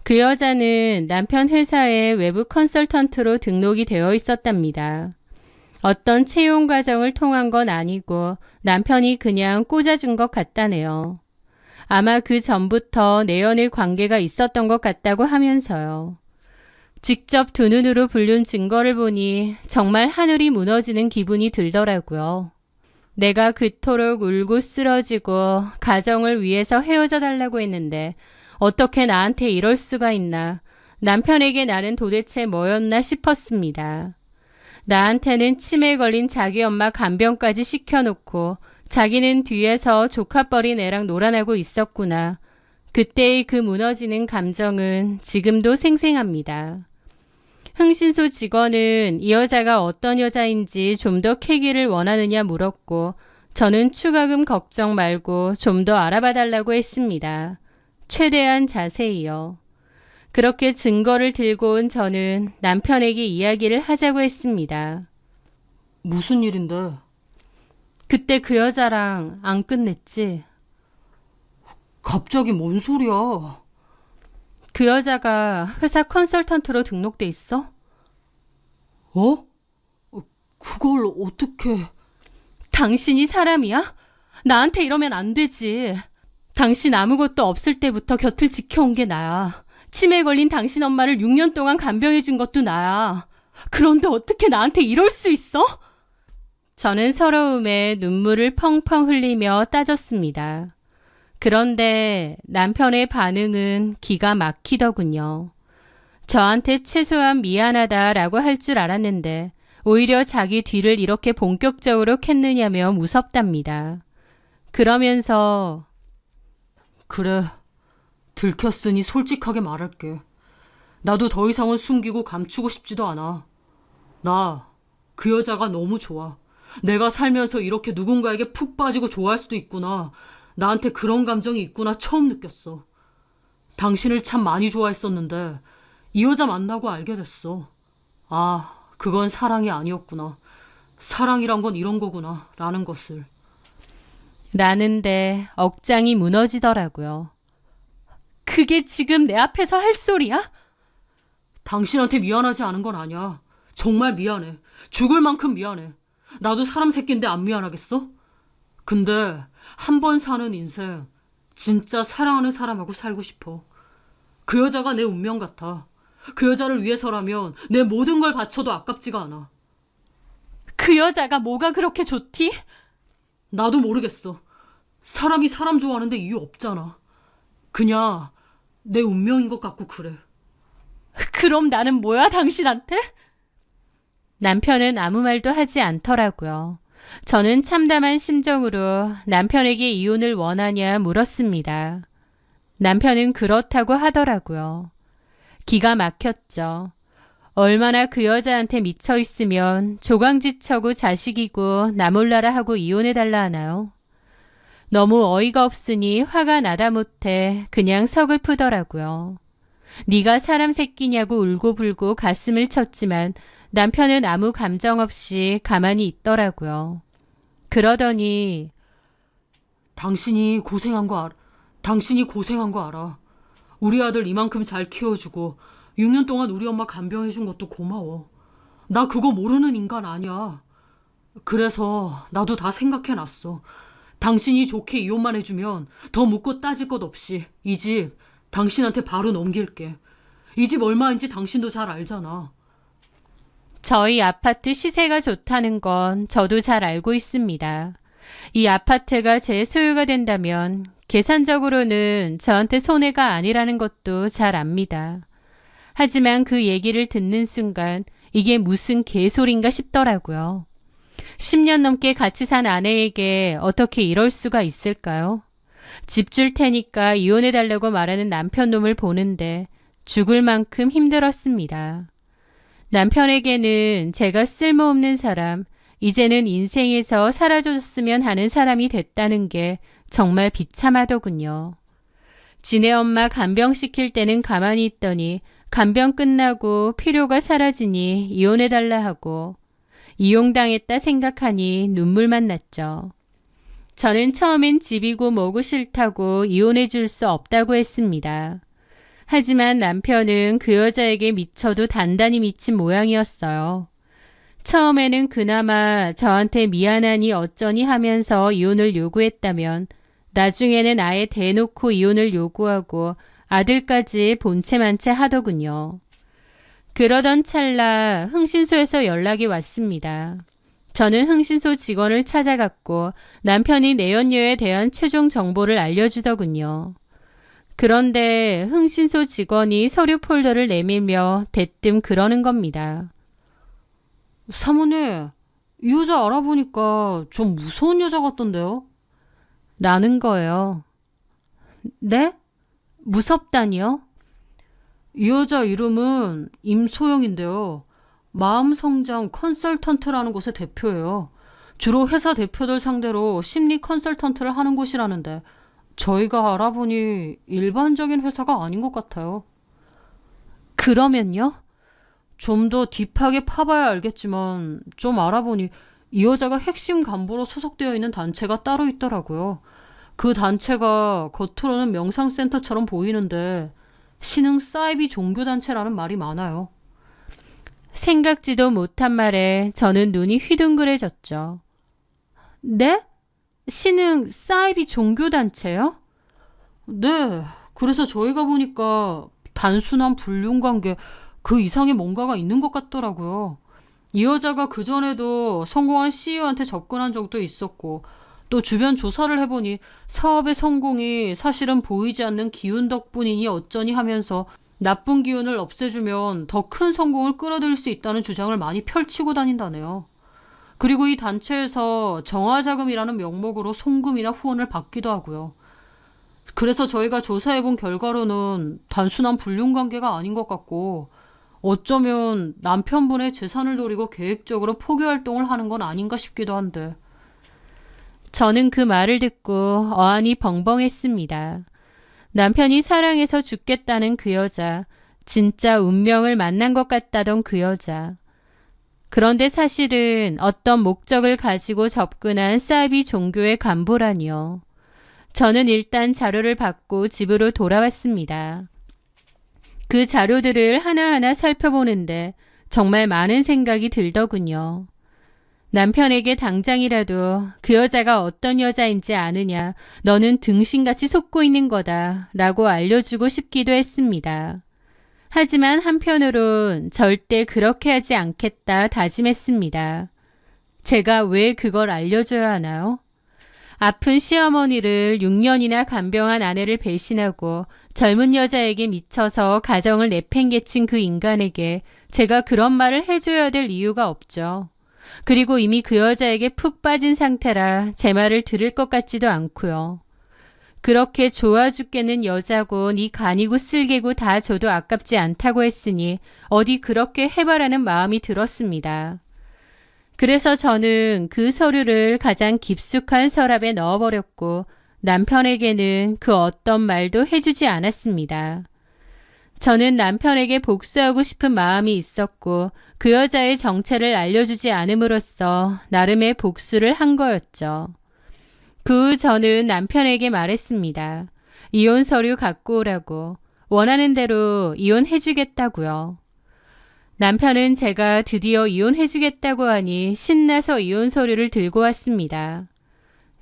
그 여자는 남편 회사에 외부 컨설턴트로 등록이 되어 있었답니다. 어떤 채용 과정을 통한 건 아니고 남편이 그냥 꽂아준 것 같다네요. 아마 그 전부터 내연의 관계가 있었던 것 같다고 하면서요. 직접 두 눈으로 불륜 증거를 보니 정말 하늘이 무너지는 기분이 들더라고요. 내가 그토록 울고 쓰러지고 가정을 위해서 헤어져 달라고 했는데 어떻게 나한테 이럴 수가 있나. 남편에게 나는 도대체 뭐였나 싶었습니다. 나한테는 치매 걸린 자기 엄마 간병까지 시켜놓고 자기는 뒤에서 조카뻘인 애랑 놀아나고 있었구나. 그때의 그 무너지는 감정은 지금도 생생합니다. 흥신소 직원은 이 여자가 어떤 여자인지 좀 더 캐기를 원하느냐 물었고 저는 추가금 걱정 말고 좀 더 알아봐 달라고 했습니다. 최대한 자세히요. 그렇게 증거를 들고 온 저는 남편에게 이야기를 하자고 했습니다. 무슨 일인데? 그때 그 여자랑 안 끝냈지? 갑자기 뭔 소리야? 그 여자가 회사 컨설턴트로 등록돼 있어? 어? 그걸 어떻게... 당신이 사람이야? 나한테 이러면 안 되지. 당신 아무것도 없을 때부터 곁을 지켜온 게 나야. 치매 걸린 당신 엄마를 6년 동안 간병해 준 것도 나야. 그런데 어떻게 나한테 이럴 수 있어? 저는 서러움에 눈물을 펑펑 흘리며 따졌습니다. 그런데 남편의 반응은 기가 막히더군요. 저한테 최소한 미안하다라고 할 줄 알았는데 오히려 자기 뒤를 이렇게 본격적으로 캤느냐며 무섭답니다. 그러면서 그래, 들켰으니 솔직하게 말할게. 나도 더 이상은 숨기고 감추고 싶지도 않아. 나 그 여자가 너무 좋아. 내가 살면서 이렇게 누군가에게 푹 빠지고 좋아할 수도 있구나. 나한테 그런 감정이 있구나 처음 느꼈어. 당신을 참 많이 좋아했었는데 이 여자 만나고 알게 됐어. 아, 그건 사랑이 아니었구나. 사랑이란 건 이런 거구나 라는 것을. 라는데 억장이 무너지더라고요. 그게 지금 내 앞에서 할 소리야? 당신한테 미안하지 않은 건 아니야. 정말 미안해. 죽을 만큼 미안해. 나도 사람 새끼인데 안 미안하겠어? 근데 한 번 사는 인생 진짜 사랑하는 사람하고 살고 싶어. 그 여자가 내 운명 같아. 그 여자를 위해서라면 내 모든 걸 바쳐도 아깝지가 않아. 그 여자가 뭐가 그렇게 좋디? 나도 모르겠어. 사람이 사람 좋아하는데 이유 없잖아. 그냥 내 운명인 것 같고 그래. 그럼 나는 뭐야 당신한테? 남편은 아무 말도 하지 않더라고요. 저는 참담한 심정으로 남편에게 이혼을 원하냐 물었습니다. 남편은 그렇다고 하더라고요. 기가 막혔죠. 얼마나 그 여자한테 미쳐 있으면 조강지처고 자식이고 나 몰라라 하고 이혼해달라 하나요? 너무 어이가 없으니 화가 나다 못해 그냥 서글프더라고요. 네가 사람 새끼냐고 울고불고 가슴을 쳤지만 남편은 아무 감정 없이 가만히 있더라고요. 그러더니 당신이 고생한 거 알아. 우리 아들 이만큼 잘 키워주고 6년 동안 우리 엄마 간병해준 것도 고마워. 나 그거 모르는 인간 아니야. 그래서 나도 다 생각해놨어. 당신이 좋게 이혼만 해주면 더 묻고 따질 것 없이 이 집 당신한테 바로 넘길게. 이 집 얼마인지 당신도 잘 알잖아. 저희 아파트 시세가 좋다는 건 저도 잘 알고 있습니다. 이 아파트가 제 소유가 된다면 계산적으로는 저한테 손해가 아니라는 것도 잘 압니다. 하지만 그 얘기를 듣는 순간 이게 무슨 개소린가 싶더라고요. 10년 넘게 같이 산 아내에게 어떻게 이럴 수가 있을까요? 집 줄 테니까 이혼해달라고 말하는 남편 놈을 보는데 죽을 만큼 힘들었습니다. 남편에게는 제가 쓸모없는 사람, 이제는 인생에서 사라졌으면 하는 사람이 됐다는 게 정말 비참하더군요. 지네 엄마 간병시킬 때는 가만히 있더니 간병 끝나고 필요가 사라지니 이혼해달라 하고 이용당했다 생각하니 눈물만 났죠. 저는 처음엔 집이고 뭐고 싫다고 이혼해 줄 수 없다고 했습니다. 하지만 남편은 그 여자에게 미쳐도 단단히 미친 모양이었어요. 처음에는 그나마 저한테 미안하니 어쩌니 하면서 이혼을 요구했다면 나중에는 아예 대놓고 이혼을 요구하고 아들까지 본체만체 하더군요. 그러던 찰나 흥신소에서 연락이 왔습니다. 저는 흥신소 직원을 찾아갔고 남편이 내연녀에 대한 최종 정보를 알려주더군요. 그런데 흥신소 직원이 서류 폴더를 내밀며 대뜸 그러는 겁니다. 사모님, 이 여자 알아보니까 좀 무서운 여자 같던데요? 라는 거예요. 네? 무섭다니요? 이 여자 이름은 임소영인데요. 마음성장 컨설턴트라는 곳의 대표예요. 주로 회사 대표들 상대로 심리 컨설턴트를 하는 곳이라는데 저희가 알아보니 일반적인 회사가 아닌 것 같아요. 그러면요? 좀 더 딥하게 파봐야 알겠지만 좀 알아보니 이 여자가 핵심 간부로 소속되어 있는 단체가 따로 있더라고요. 그 단체가 겉으로는 명상센터처럼 보이는데 신흥 사이비 종교단체라는 말이 많아요. 생각지도 못한 말에 저는 눈이 휘둥그레졌죠. 네? 신흥 사이비 종교단체요? 네, 그래서 저희가 보니까 단순한 불륜관계 그 이상의 뭔가가 있는 것 같더라고요. 이 여자가 그전에도 성공한 CEO한테 접근한 적도 있었고 또 주변 조사를 해보니 사업의 성공이 사실은 보이지 않는 기운 덕분이니 어쩌니 하면서 나쁜 기운을 없애주면 더 큰 성공을 끌어들일 수 있다는 주장을 많이 펼치고 다닌다네요. 그리고 이 단체에서 정화자금이라는 명목으로 송금이나 후원을 받기도 하고요. 그래서 저희가 조사해본 결과로는 단순한 불륜관계가 아닌 것 같고 어쩌면 남편분의 재산을 노리고 계획적으로 포교 활동을 하는 건 아닌가 싶기도 한데. 저는 그 말을 듣고 어안이 벙벙했습니다. 남편이 사랑해서 죽겠다는 그 여자, 진짜 운명을 만난 것 같다던 그 여자. 그런데 사실은 어떤 목적을 가지고 접근한 사이비 종교의 간부라니요. 저는 일단 자료를 받고 집으로 돌아왔습니다. 그 자료들을 하나하나 살펴보는데 정말 많은 생각이 들더군요. 남편에게 당장이라도 그 여자가 어떤 여자인지 아느냐, 너는 등신같이 속고 있는 거다 라고 알려주고 싶기도 했습니다. 하지만 한편으론 절대 그렇게 하지 않겠다 다짐했습니다. 제가 왜 그걸 알려줘야 하나요? 아픈 시어머니를 6년이나 간병한 아내를 배신하고 젊은 여자에게 미쳐서 가정을 내팽개친 그 인간에게 제가 그런 말을 해줘야 될 이유가 없죠. 그리고 이미 그 여자에게 푹 빠진 상태라 제 말을 들을 것 같지도 않고요. 그렇게 좋아 죽겠는 여자고 네 간이고 쓸개고 다 줘도 아깝지 않다고 했으니 어디 그렇게 해봐라는 마음이 들었습니다. 그래서 저는 그 서류를 가장 깊숙한 서랍에 넣어버렸고 남편에게는 그 어떤 말도 해주지 않았습니다. 저는 남편에게 복수하고 싶은 마음이 있었고 그 여자의 정체를 알려주지 않음으로써 나름의 복수를 한 거였죠. 그 후 저는 남편에게 말했습니다. 이혼 서류 갖고 오라고. 원하는 대로 이혼해주겠다고요. 남편은 제가 드디어 이혼해주겠다고 하니 신나서 이혼 서류를 들고 왔습니다.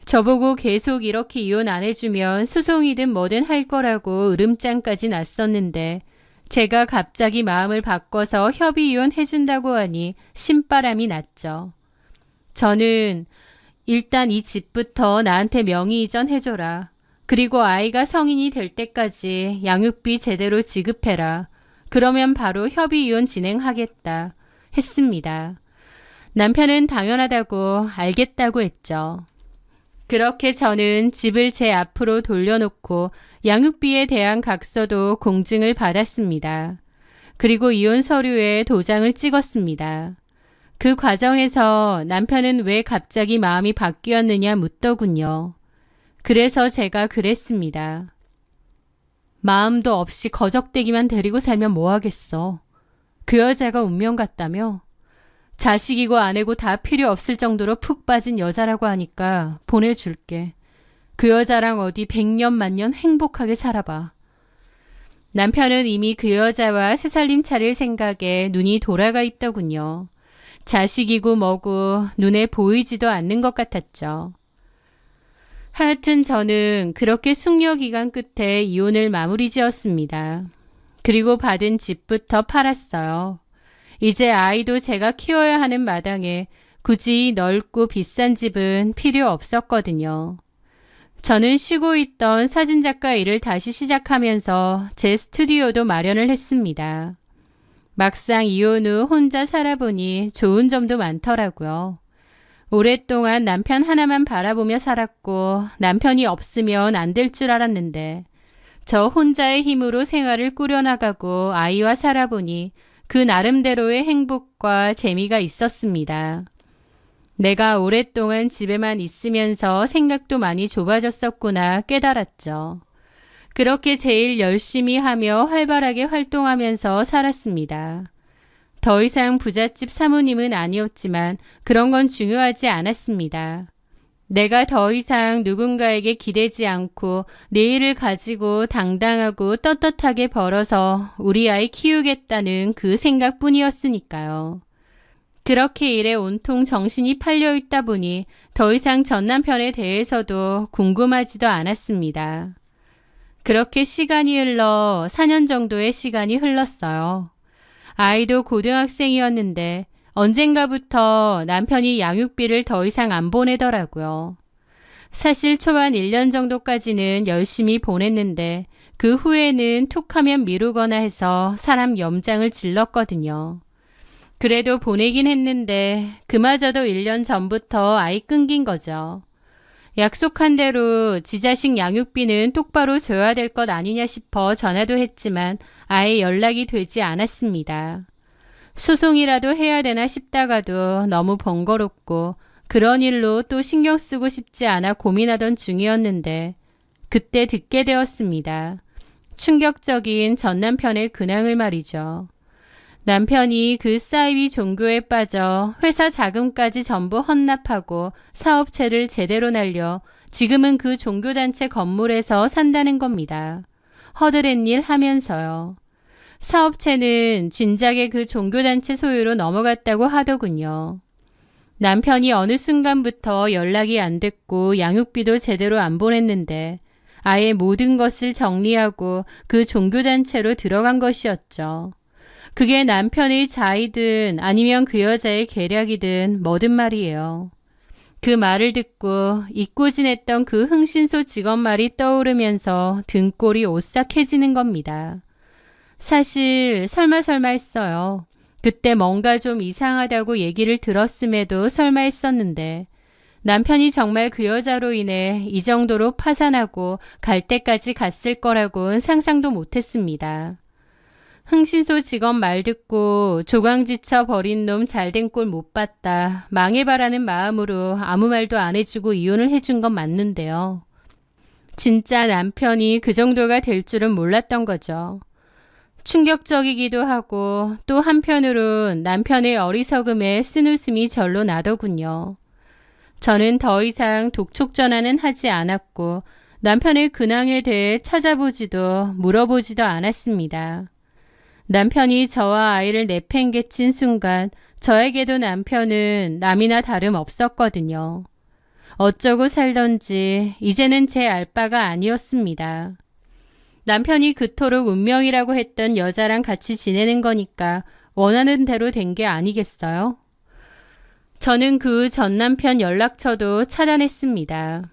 저보고 계속 이렇게 이혼 안 해주면 소송이든 뭐든 할 거라고 으름장까지 났었는데 제가 갑자기 마음을 바꿔서 협의 이혼 해준다고 하니 신바람이 났죠. 저는 일단 이 집부터 나한테 명의 이전 해줘라. 그리고 아이가 성인이 될 때까지 양육비 제대로 지급해라. 그러면 바로 협의 이혼 진행하겠다 했습니다. 남편은 당연하다고 알겠다고 했죠. 그렇게 저는 집을 제 앞으로 돌려놓고 양육비에 대한 각서도 공증을 받았습니다. 그리고 이혼 서류에 도장을 찍었습니다. 그 과정에서 남편은 왜 갑자기 마음이 바뀌었느냐 묻더군요. 그래서 제가 그랬습니다. 마음도 없이 거적대기만 데리고 살면 뭐하겠어. 그 여자가 운명 같다며? 자식이고 아내고 다 필요 없을 정도로 푹 빠진 여자라고 하니까 보내줄게. 그 여자랑 어디 100년 만년 행복하게 살아봐. 남편은 이미 그 여자와 새살림 차릴 생각에 눈이 돌아가 있더군요. 자식이고 뭐고 눈에 보이지도 않는 것 같았죠. 하여튼 저는 그렇게 숙려 기간 끝에 이혼을 마무리 지었습니다. 그리고 받은 집부터 팔았어요. 이제 아이도 제가 키워야 하는 마당에 굳이 넓고 비싼 집은 필요 없었거든요. 저는 쉬고 있던 사진작가 일을 다시 시작하면서 제 스튜디오도 마련을 했습니다. 막상 이혼 후 혼자 살아보니 좋은 점도 많더라고요. 오랫동안 남편 하나만 바라보며 살았고 남편이 없으면 안 될 줄 알았는데 저 혼자의 힘으로 생활을 꾸려나가고 아이와 살아보니 그 나름대로의 행복과 재미가 있었습니다. 내가 오랫동안 집에만 있으면서 생각도 많이 좁아졌었구나 깨달았죠. 그렇게 제일 열심히 하며 활발하게 활동하면서 살았습니다. 더 이상 부잣집 사모님은 아니었지만 그런 건 중요하지 않았습니다. 내가 더 이상 누군가에게 기대지 않고 내일을 가지고 당당하고 떳떳하게 벌어서 우리 아이 키우겠다는 그 생각뿐이었으니까요. 그렇게 일에 온통 정신이 팔려 있다 보니 더 이상 전 남편에 대해서도 궁금하지도 않았습니다. 그렇게 시간이 흘러 4년 정도의 시간이 흘렀어요. 아이도 고등학생이었는데 언젠가부터 남편이 양육비를 더 이상 안 보내더라고요. 사실 초반 1년 정도까지는 열심히 보냈는데 그 후에는 툭하면 미루거나 해서 사람 염장을 질렀거든요. 그래도 보내긴 했는데 그마저도 1년 전부터 아이 끊긴 거죠. 약속한 대로 지 자식 양육비는 똑바로 줘야 될 것 아니냐 싶어 전화도 했지만 아예 연락이 되지 않았습니다. 소송이라도 해야 되나 싶다가도 너무 번거롭고 그런 일로 또 신경 쓰고 싶지 않아 고민하던 중이었는데 그때 듣게 되었습니다. 충격적인 전 남편의 근황을 말이죠. 남편이 그 사이비 종교에 빠져 회사 자금까지 전부 헌납하고 사업체를 제대로 날려 지금은 그 종교단체 건물에서 산다는 겁니다. 허드렛 일 하면서요. 사업체는 진작에 그 종교단체 소유로 넘어갔다고 하더군요. 남편이 어느 순간부터 연락이 안 됐고 양육비도 제대로 안 보냈는데 아예 모든 것을 정리하고 그 종교단체로 들어간 것이었죠. 그게 남편의 자의든 아니면 그 여자의 계략이든 뭐든 말이에요. 그 말을 듣고 잊고 지냈던 그 흥신소 직원 말이 떠오르면서 등골이 오싹해지는 겁니다. 사실 설마 했어요. 그때 뭔가 좀 이상하다고 얘기를 들었음에도 설마 했었는데 남편이 정말 그 여자로 인해 이 정도로 파산하고 갈 때까지 갔을 거라고는 상상도 못했습니다. 흥신소 직원 말 듣고 조강지쳐 버린 놈 잘된 꼴 못 봤다. 망해봐라는 마음으로 아무 말도 안 해주고 이혼을 해준 건 맞는데요. 진짜 남편이 그 정도가 될 줄은 몰랐던 거죠. 충격적이기도 하고 또 한편으론 남편의 어리석음에 쓴웃음이 절로 나더군요. 저는 더 이상 독촉전화는 하지 않았고 남편의 근황에 대해 찾아보지도 물어보지도 않았습니다. 남편이 저와 아이를 내팽개친 순간 저에게도 남편은 남이나 다름없었거든요. 어쩌고 살던지 이제는 제 알바가 아니었습니다. 남편이 그토록 운명이라고 했던 여자랑 같이 지내는 거니까 원하는 대로 된 게 아니겠어요? 저는 그 전 남편 연락처도 차단했습니다.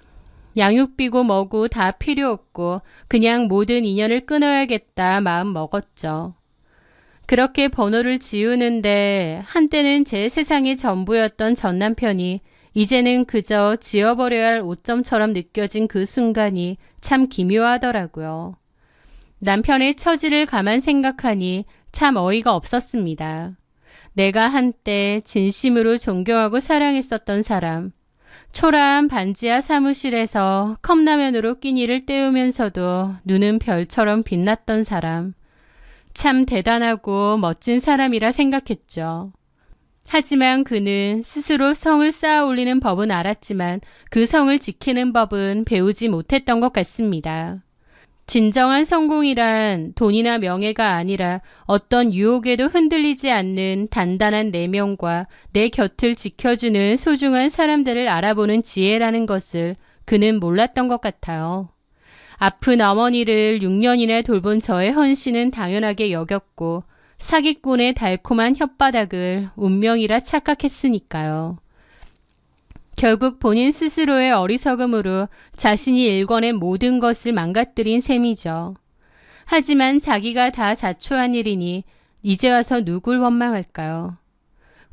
양육비고 뭐고 다 필요 없고 그냥 모든 인연을 끊어야겠다 마음 먹었죠. 그렇게 번호를 지우는데 한때는 제 세상의 전부였던 전 남편이 이제는 그저 지워버려야 할 오점처럼 느껴진 그 순간이 참 기묘하더라고요. 남편의 처지를 가만 생각하니 참 어이가 없었습니다. 내가 한때 진심으로 존경하고 사랑했었던 사람, 초라한 반지하 사무실에서 컵라면으로 끼니를 때우면서도 눈은 별처럼 빛났던 사람, 참 대단하고 멋진 사람이라 생각했죠. 하지만 그는 스스로 성을 쌓아 올리는 법은 알았지만 그 성을 지키는 법은 배우지 못했던 것 같습니다. 진정한 성공이란 돈이나 명예가 아니라 어떤 유혹에도 흔들리지 않는 단단한 내면과 내 곁을 지켜주는 소중한 사람들을 알아보는 지혜라는 것을 그는 몰랐던 것 같아요. 아픈 어머니를 6년이나 돌본 저의 헌신은 당연하게 여겼고 사기꾼의 달콤한 혓바닥을 운명이라 착각했으니까요. 결국 본인 스스로의 어리석음으로 자신이 일궈낸 모든 것을 망가뜨린 셈이죠. 하지만 자기가 다 자초한 일이니 이제 와서 누굴 원망할까요?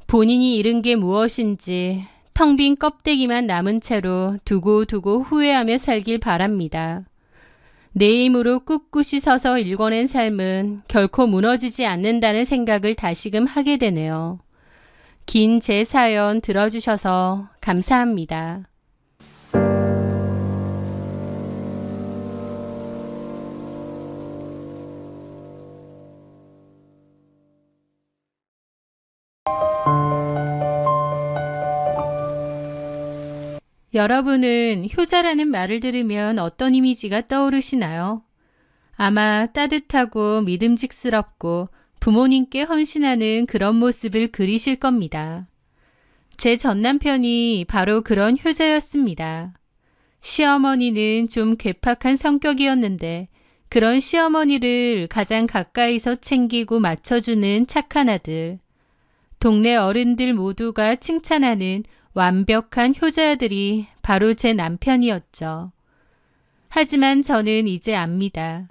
본인이 잃은 게 무엇인지 텅 빈 껍데기만 남은 채로 두고두고 후회하며 살길 바랍니다. 내 힘으로 꿋꿋이 서서 일궈낸 삶은 결코 무너지지 않는다는 생각을 다시금 하게 되네요. 긴 제 사연 들어주셔서 감사합니다. 여러분은 효자라는 말을 들으면 어떤 이미지가 떠오르시나요? 아마 따뜻하고 믿음직스럽고 부모님께 헌신하는 그런 모습을 그리실 겁니다. 제 전남편이 바로 그런 효자였습니다. 시어머니는 좀 괴팍한 성격이었는데 그런 시어머니를 가장 가까이서 챙기고 맞춰주는 착한 아들. 동네 어른들 모두가 칭찬하는 완벽한 효자들이 바로 제 남편이었죠. 하지만 저는 이제 압니다.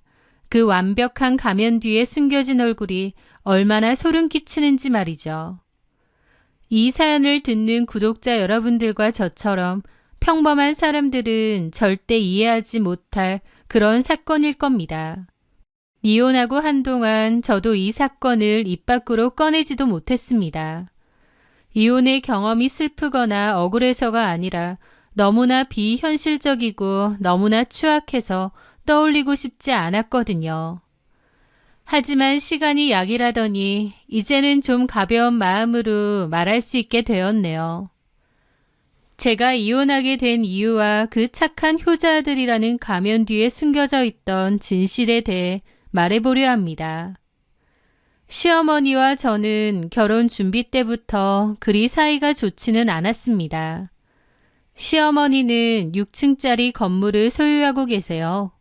그 완벽한 가면 뒤에 숨겨진 얼굴이 얼마나 소름 끼치는지 말이죠. 이 사연을 듣는 구독자 여러분들과 저처럼 평범한 사람들은 절대 이해하지 못할 그런 사건일 겁니다. 이혼하고 한동안 저도 이 사건을 입 밖으로 꺼내지도 못했습니다. 이혼의 경험이 슬프거나 억울해서가 아니라 너무나 비현실적이고 너무나 추악해서 떠올리고 싶지 않았거든요. 하지만 시간이 약이라더니 이제는 좀 가벼운 마음으로 말할 수 있게 되었네요. 제가 이혼하게 된 이유와 그 착한 효자들이라는 가면 뒤에 숨겨져 있던 진실에 대해 말해보려 합니다. 시어머니와 저는 결혼 준비 때부터 그리 사이가 좋지는 않았습니다. 시어머니는 6층짜리 건물을 소유하고 계세요.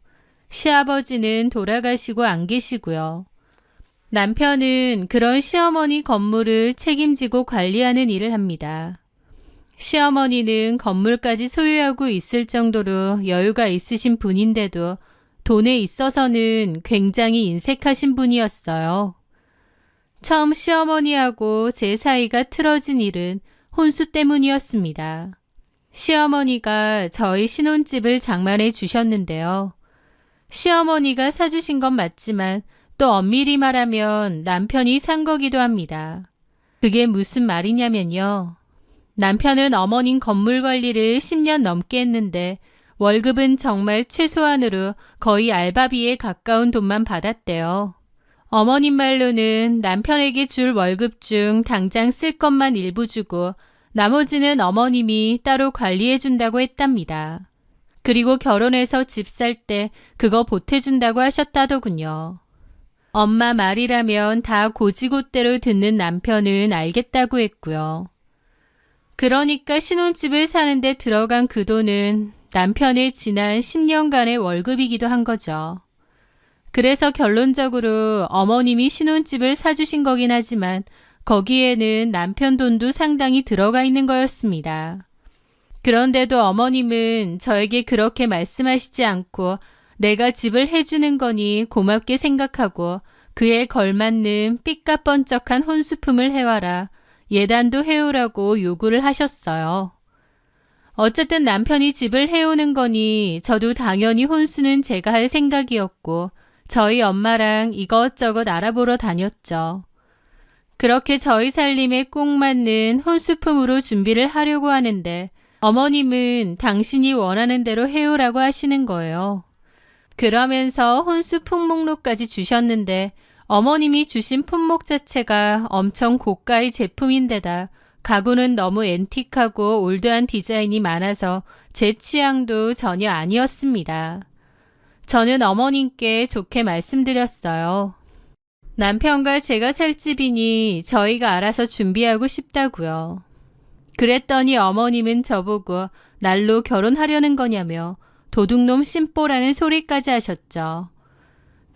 시아버지는 돌아가시고 안 계시고요. 남편은 그런 시어머니 건물을 책임지고 관리하는 일을 합니다. 시어머니는 건물까지 소유하고 있을 정도로 여유가 있으신 분인데도 돈에 있어서는 굉장히 인색하신 분이었어요. 처음 시어머니하고 제 사이가 틀어진 일은 혼수 때문이었습니다. 시어머니가 저희 신혼집을 장만해 주셨는데요. 시어머니가 사주신 건 맞지만 또 엄밀히 말하면 남편이 산 거기도 합니다. 그게 무슨 말이냐면요. 남편은 어머님 건물 관리를 10년 넘게 했는데 월급은 정말 최소한으로 거의 알바비에 가까운 돈만 받았대요. 어머님 말로는 남편에게 줄 월급 중 당장 쓸 것만 일부 주고 나머지는 어머님이 따로 관리해 준다고 했답니다. 그리고 결혼해서 집 살 때 그거 보태준다고 하셨다더군요. 엄마 말이라면 다 고지고대로 듣는 남편은 알겠다고 했고요. 그러니까 신혼집을 사는데 들어간 그 돈은 남편의 지난 10년간의 월급이기도 한 거죠. 그래서 결론적으로 어머님이 신혼집을 사주신 거긴 하지만 거기에는 남편 돈도 상당히 들어가 있는 거였습니다. 그런데도 어머님은 저에게 그렇게 말씀하시지 않고 내가 집을 해주는 거니 고맙게 생각하고 그에 걸맞는 삐까뻔쩍한 혼수품을 해와라, 예단도 해오라고 요구를 하셨어요. 어쨌든 남편이 집을 해오는 거니 저도 당연히 혼수는 제가 할 생각이었고 저희 엄마랑 이것저것 알아보러 다녔죠. 그렇게 저희 살림에 꼭 맞는 혼수품으로 준비를 하려고 하는데 어머님은 당신이 원하는 대로 해오라고 하시는 거예요. 그러면서 혼수 품목록까지 주셨는데 어머님이 주신 품목 자체가 엄청 고가의 제품인데다 가구는 너무 앤틱하고 올드한 디자인이 많아서 제 취향도 전혀 아니었습니다. 저는 어머님께 좋게 말씀드렸어요. 남편과 제가 살 집이니 저희가 알아서 준비하고 싶다고요. 그랬더니 어머님은 저보고 날로 결혼하려는 거냐며 도둑놈 심보라는 소리까지 하셨죠.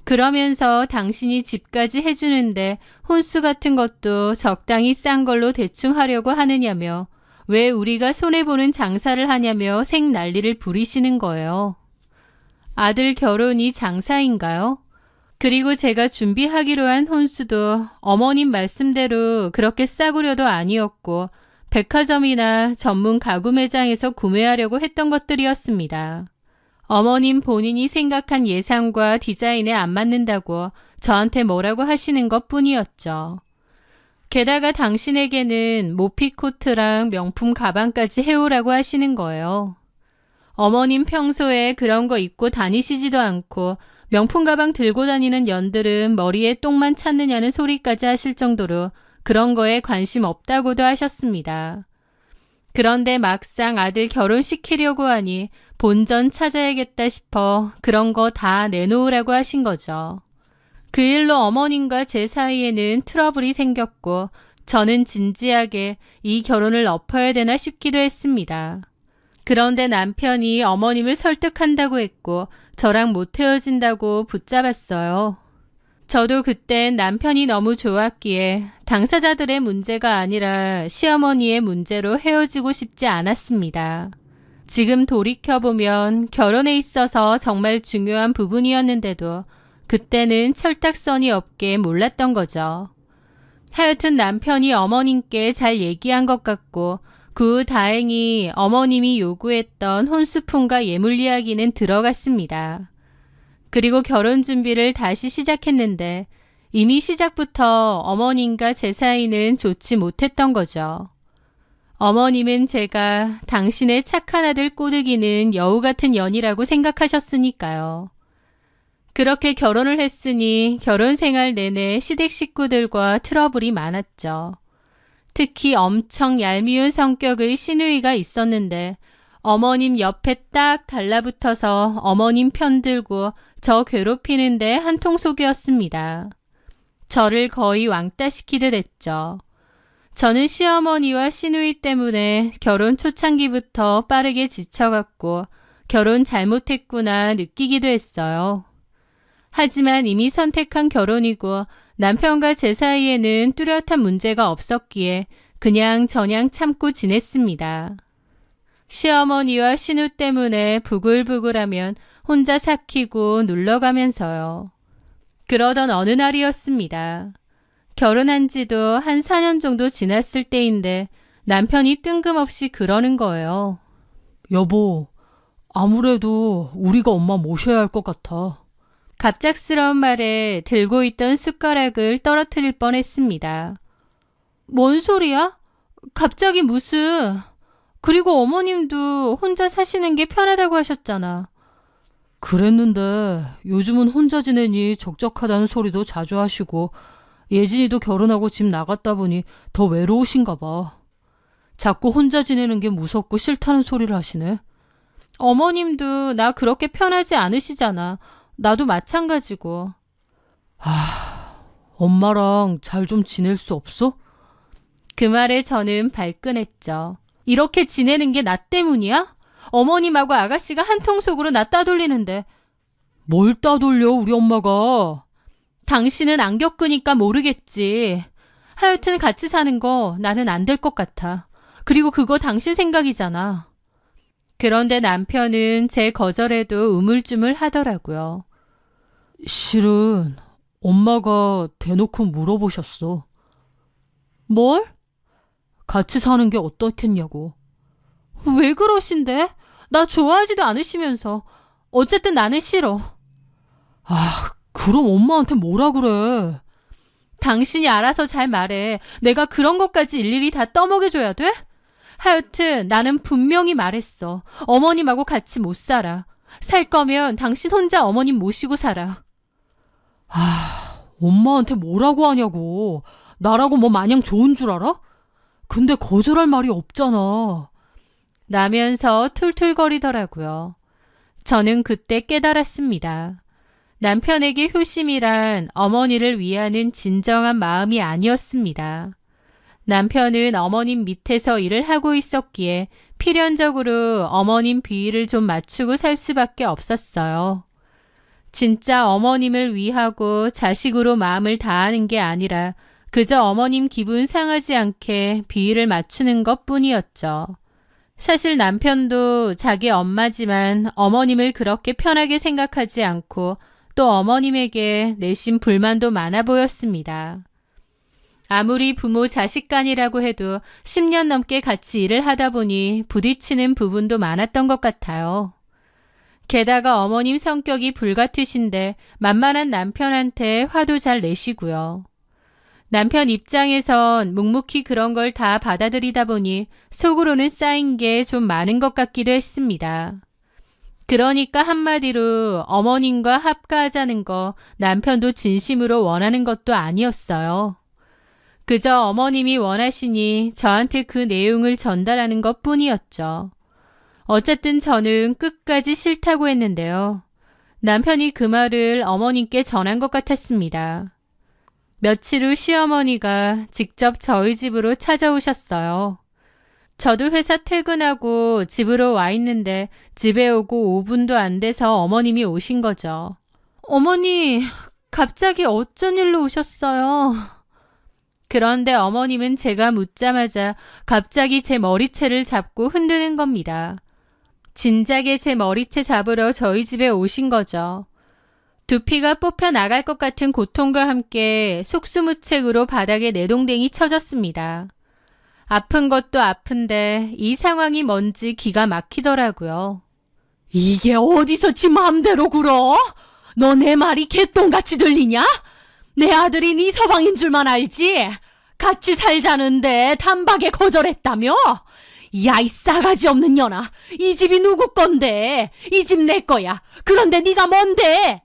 그러면서 당신이 집까지 해주는데 혼수 같은 것도 적당히 싼 걸로 대충 하려고 하느냐며 왜 우리가 손해보는 장사를 하냐며 생난리를 부리시는 거예요. 아들 결혼이 장사인가요? 그리고 제가 준비하기로 한 혼수도 어머님 말씀대로 그렇게 싸구려도 아니었고 백화점이나 전문 가구 매장에서 구매하려고 했던 것들이었습니다. 어머님 본인이 생각한 예상과 디자인에 안 맞는다고 저한테 뭐라고 하시는 것 뿐이었죠. 게다가 당신에게는 모피코트랑 명품 가방까지 해오라고 하시는 거예요. 어머님 평소에 그런 거 입고 다니시지도 않고 명품 가방 들고 다니는 년들은 머리에 똥만 찾느냐는 소리까지 하실 정도로 그런 거에 관심 없다고도 하셨습니다. 그런데 막상 아들 결혼시키려고 하니 본전 찾아야겠다 싶어 그런 거 다 내놓으라고 하신 거죠. 그 일로 어머님과 제 사이에는 트러블이 생겼고 저는 진지하게 이 결혼을 엎어야 되나 싶기도 했습니다. 그런데 남편이 어머님을 설득한다고 했고 저랑 못 헤어진다고 붙잡았어요. 저도 그땐 남편이 너무 좋았기에 당사자들의 문제가 아니라 시어머니의 문제로 헤어지고 싶지 않았습니다. 지금 돌이켜보면 결혼에 있어서 정말 중요한 부분이었는데도 그때는 철딱서니 없게 몰랐던 거죠. 하여튼 남편이 어머님께 잘 얘기한 것 같고 그 후 다행히 어머님이 요구했던 혼수품과 예물 이야기는 들어갔습니다. 그리고 결혼 준비를 다시 시작했는데 이미 시작부터 어머님과 제 사이는 좋지 못했던 거죠. 어머님은 제가 당신의 착한 아들 꼬드기는 여우 같은 년이라고 생각하셨으니까요. 그렇게 결혼을 했으니 결혼 생활 내내 시댁 식구들과 트러블이 많았죠. 특히 엄청 얄미운 성격의 시누이가 있었는데 어머님 옆에 딱 달라붙어서 어머님 편들고 저 괴롭히는데 한통속이었습니다. 저를 거의 왕따시키듯 했죠. 저는 시어머니와 시누이 때문에 결혼 초창기부터 빠르게 지쳐갔고 결혼 잘못했구나 느끼기도 했어요. 하지만 이미 선택한 결혼이고 남편과 제 사이에는 뚜렷한 문제가 없었기에 그냥 저냥 참고 지냈습니다. 시어머니와 시누 때문에 부글부글하면 혼자 삭히고 눌러가면서요. 그러던 어느 날이었습니다. 결혼한 지도 한 4년 정도 지났을 때인데 남편이 뜬금없이 그러는 거예요. 여보, 아무래도 우리가 엄마 모셔야 할 것 같아. 갑작스러운 말에 들고 있던 숟가락을 떨어뜨릴 뻔했습니다. 뭔 소리야? 갑자기 무슨... 그리고 어머님도 혼자 사시는 게 편하다고 하셨잖아. 그랬는데 요즘은 혼자 지내니 적적하다는 소리도 자주 하시고 예진이도 결혼하고 집 나갔다 보니 더 외로우신가 봐. 자꾸 혼자 지내는 게 무섭고 싫다는 소리를 하시네. 어머님도 나 그렇게 편하지 않으시잖아. 나도 마찬가지고. 엄마랑 잘 좀 지낼 수 없어? 그 말에 저는 발끈했죠. 이렇게 지내는 게 나 때문이야? 어머님하고 아가씨가 한통속으로 나 따돌리는데. 뭘 따돌려 우리 엄마가. 당신은 안 겪으니까 모르겠지. 하여튼 같이 사는 거 나는 안 될 것 같아. 그리고 그거 당신 생각이잖아. 그런데 남편은 제 거절에도 우물쭈물 하더라고요. 실은 엄마가 대놓고 물어보셨어. 뭘? 같이 사는 게 어떻겠냐고. 왜 그러신데? 나 좋아하지도 않으시면서. 어쨌든 나는 싫어. 그럼 엄마한테 뭐라 그래? 당신이 알아서 잘 말해. 내가 그런 것까지 일일이 다 떠먹여줘야 돼? 하여튼 나는 분명히 말했어. 어머님하고 같이 못 살아. 살 거면 당신 혼자 어머님 모시고 살아. 엄마한테 뭐라고 하냐고. 나라고 뭐 마냥 좋은 줄 알아? 근데 거절할 말이 없잖아. 라면서 툴툴거리더라고요. 저는 그때 깨달았습니다. 남편에게 효심이란 어머니를 위하는 진정한 마음이 아니었습니다. 남편은 어머님 밑에서 일을 하고 있었기에 필연적으로 어머님 비위를 좀 맞추고 살 수밖에 없었어요. 진짜 어머님을 위하고 자식으로 마음을 다하는 게 아니라 그저 어머님 기분 상하지 않게 비위를 맞추는 것뿐이었죠. 사실 남편도 자기 엄마지만 어머님을 그렇게 편하게 생각하지 않고 또 어머님에게 내심 불만도 많아 보였습니다. 아무리 부모 자식 간이라고 해도 10년 넘게 같이 일을 하다 보니 부딪히는 부분도 많았던 것 같아요. 게다가 어머님 성격이 불같으신데 만만한 남편한테 화도 잘 내시고요. 남편 입장에선 묵묵히 그런 걸 다 받아들이다 보니 속으로는 쌓인 게 좀 많은 것 같기도 했습니다. 그러니까 한마디로 어머님과 합가하자는 거 남편도 진심으로 원하는 것도 아니었어요. 그저 어머님이 원하시니 저한테 그 내용을 전달하는 것 뿐이었죠. 어쨌든 저는 끝까지 싫다고 했는데요. 남편이 그 말을 어머님께 전한 것 같았습니다. 며칠 후 시어머니가 직접 저희 집으로 찾아오셨어요. 저도 회사 퇴근하고 집으로 와 있는데 집에 오고 5분도 안 돼서 어머님이 오신 거죠. 어머니, 갑자기 어쩐 일로 오셨어요? 그런데 어머님은 제가 묻자마자 갑자기 제 머리채를 잡고 흔드는 겁니다. 진작에 제 머리채 잡으러 저희 집에 오신 거죠. 두피가 뽑혀 나갈 것 같은 고통과 함께 속수무책으로 바닥에 내동댕이 쳐졌습니다. 아픈 것도 아픈데 이 상황이 뭔지 기가 막히더라고요. 이게 어디서 지 마음대로 굴어? 너 내 말이 개똥같이 들리냐? 내 아들이 네 서방인 줄만 알지? 같이 살자는데 단박에 거절했다며? 야, 이 싸가지 없는 년아. 이 집이 누구 건데? 이 집 내 거야. 그런데 네가 뭔데?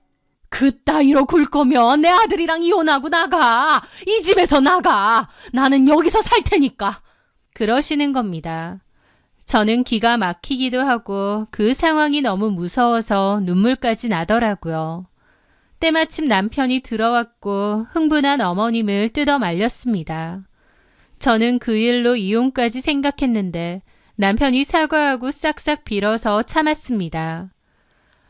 그따위로 굴 거면 내 아들이랑 이혼하고 나가. 이 집에서 나가. 나는 여기서 살 테니까. 그러시는 겁니다. 저는 기가 막히기도 하고 그 상황이 너무 무서워서 눈물까지 나더라고요. 때마침 남편이 들어왔고 흥분한 어머님을 뜯어 말렸습니다. 저는 그 일로 이혼까지 생각했는데 남편이 사과하고 싹싹 빌어서 참았습니다.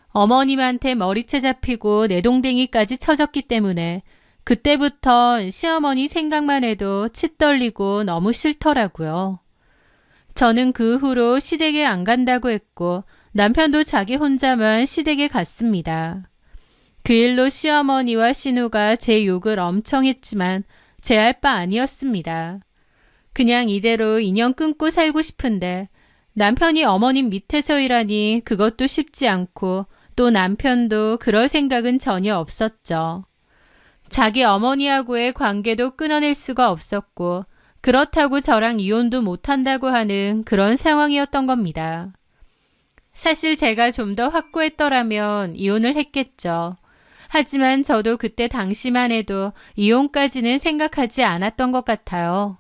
어머님한테 머리채 잡히고 내동댕이까지 쳐졌기 때문에 그때부터 시어머니 생각만 해도 치 떨리고 너무 싫더라고요. 저는 그 후로 시댁에 안 간다고 했고 남편도 자기 혼자만 시댁에 갔습니다. 그 일로 시어머니와 신우가 제 욕을 엄청 했지만 제할 바 아니었습니다. 그냥 이대로 인연 끊고 살고 싶은데 남편이 어머님 밑에서 일하니 그것도 쉽지 않고 또 남편도 그럴 생각은 전혀 없었죠. 자기 어머니하고의 관계도 끊어낼 수가 없었고 그렇다고 저랑 이혼도 못한다고 하는 그런 상황이었던 겁니다. 사실 제가 좀 더 확고했더라면 이혼을 했겠죠. 하지만 저도 그때 당시만 해도 이혼까지는 생각하지 않았던 것 같아요.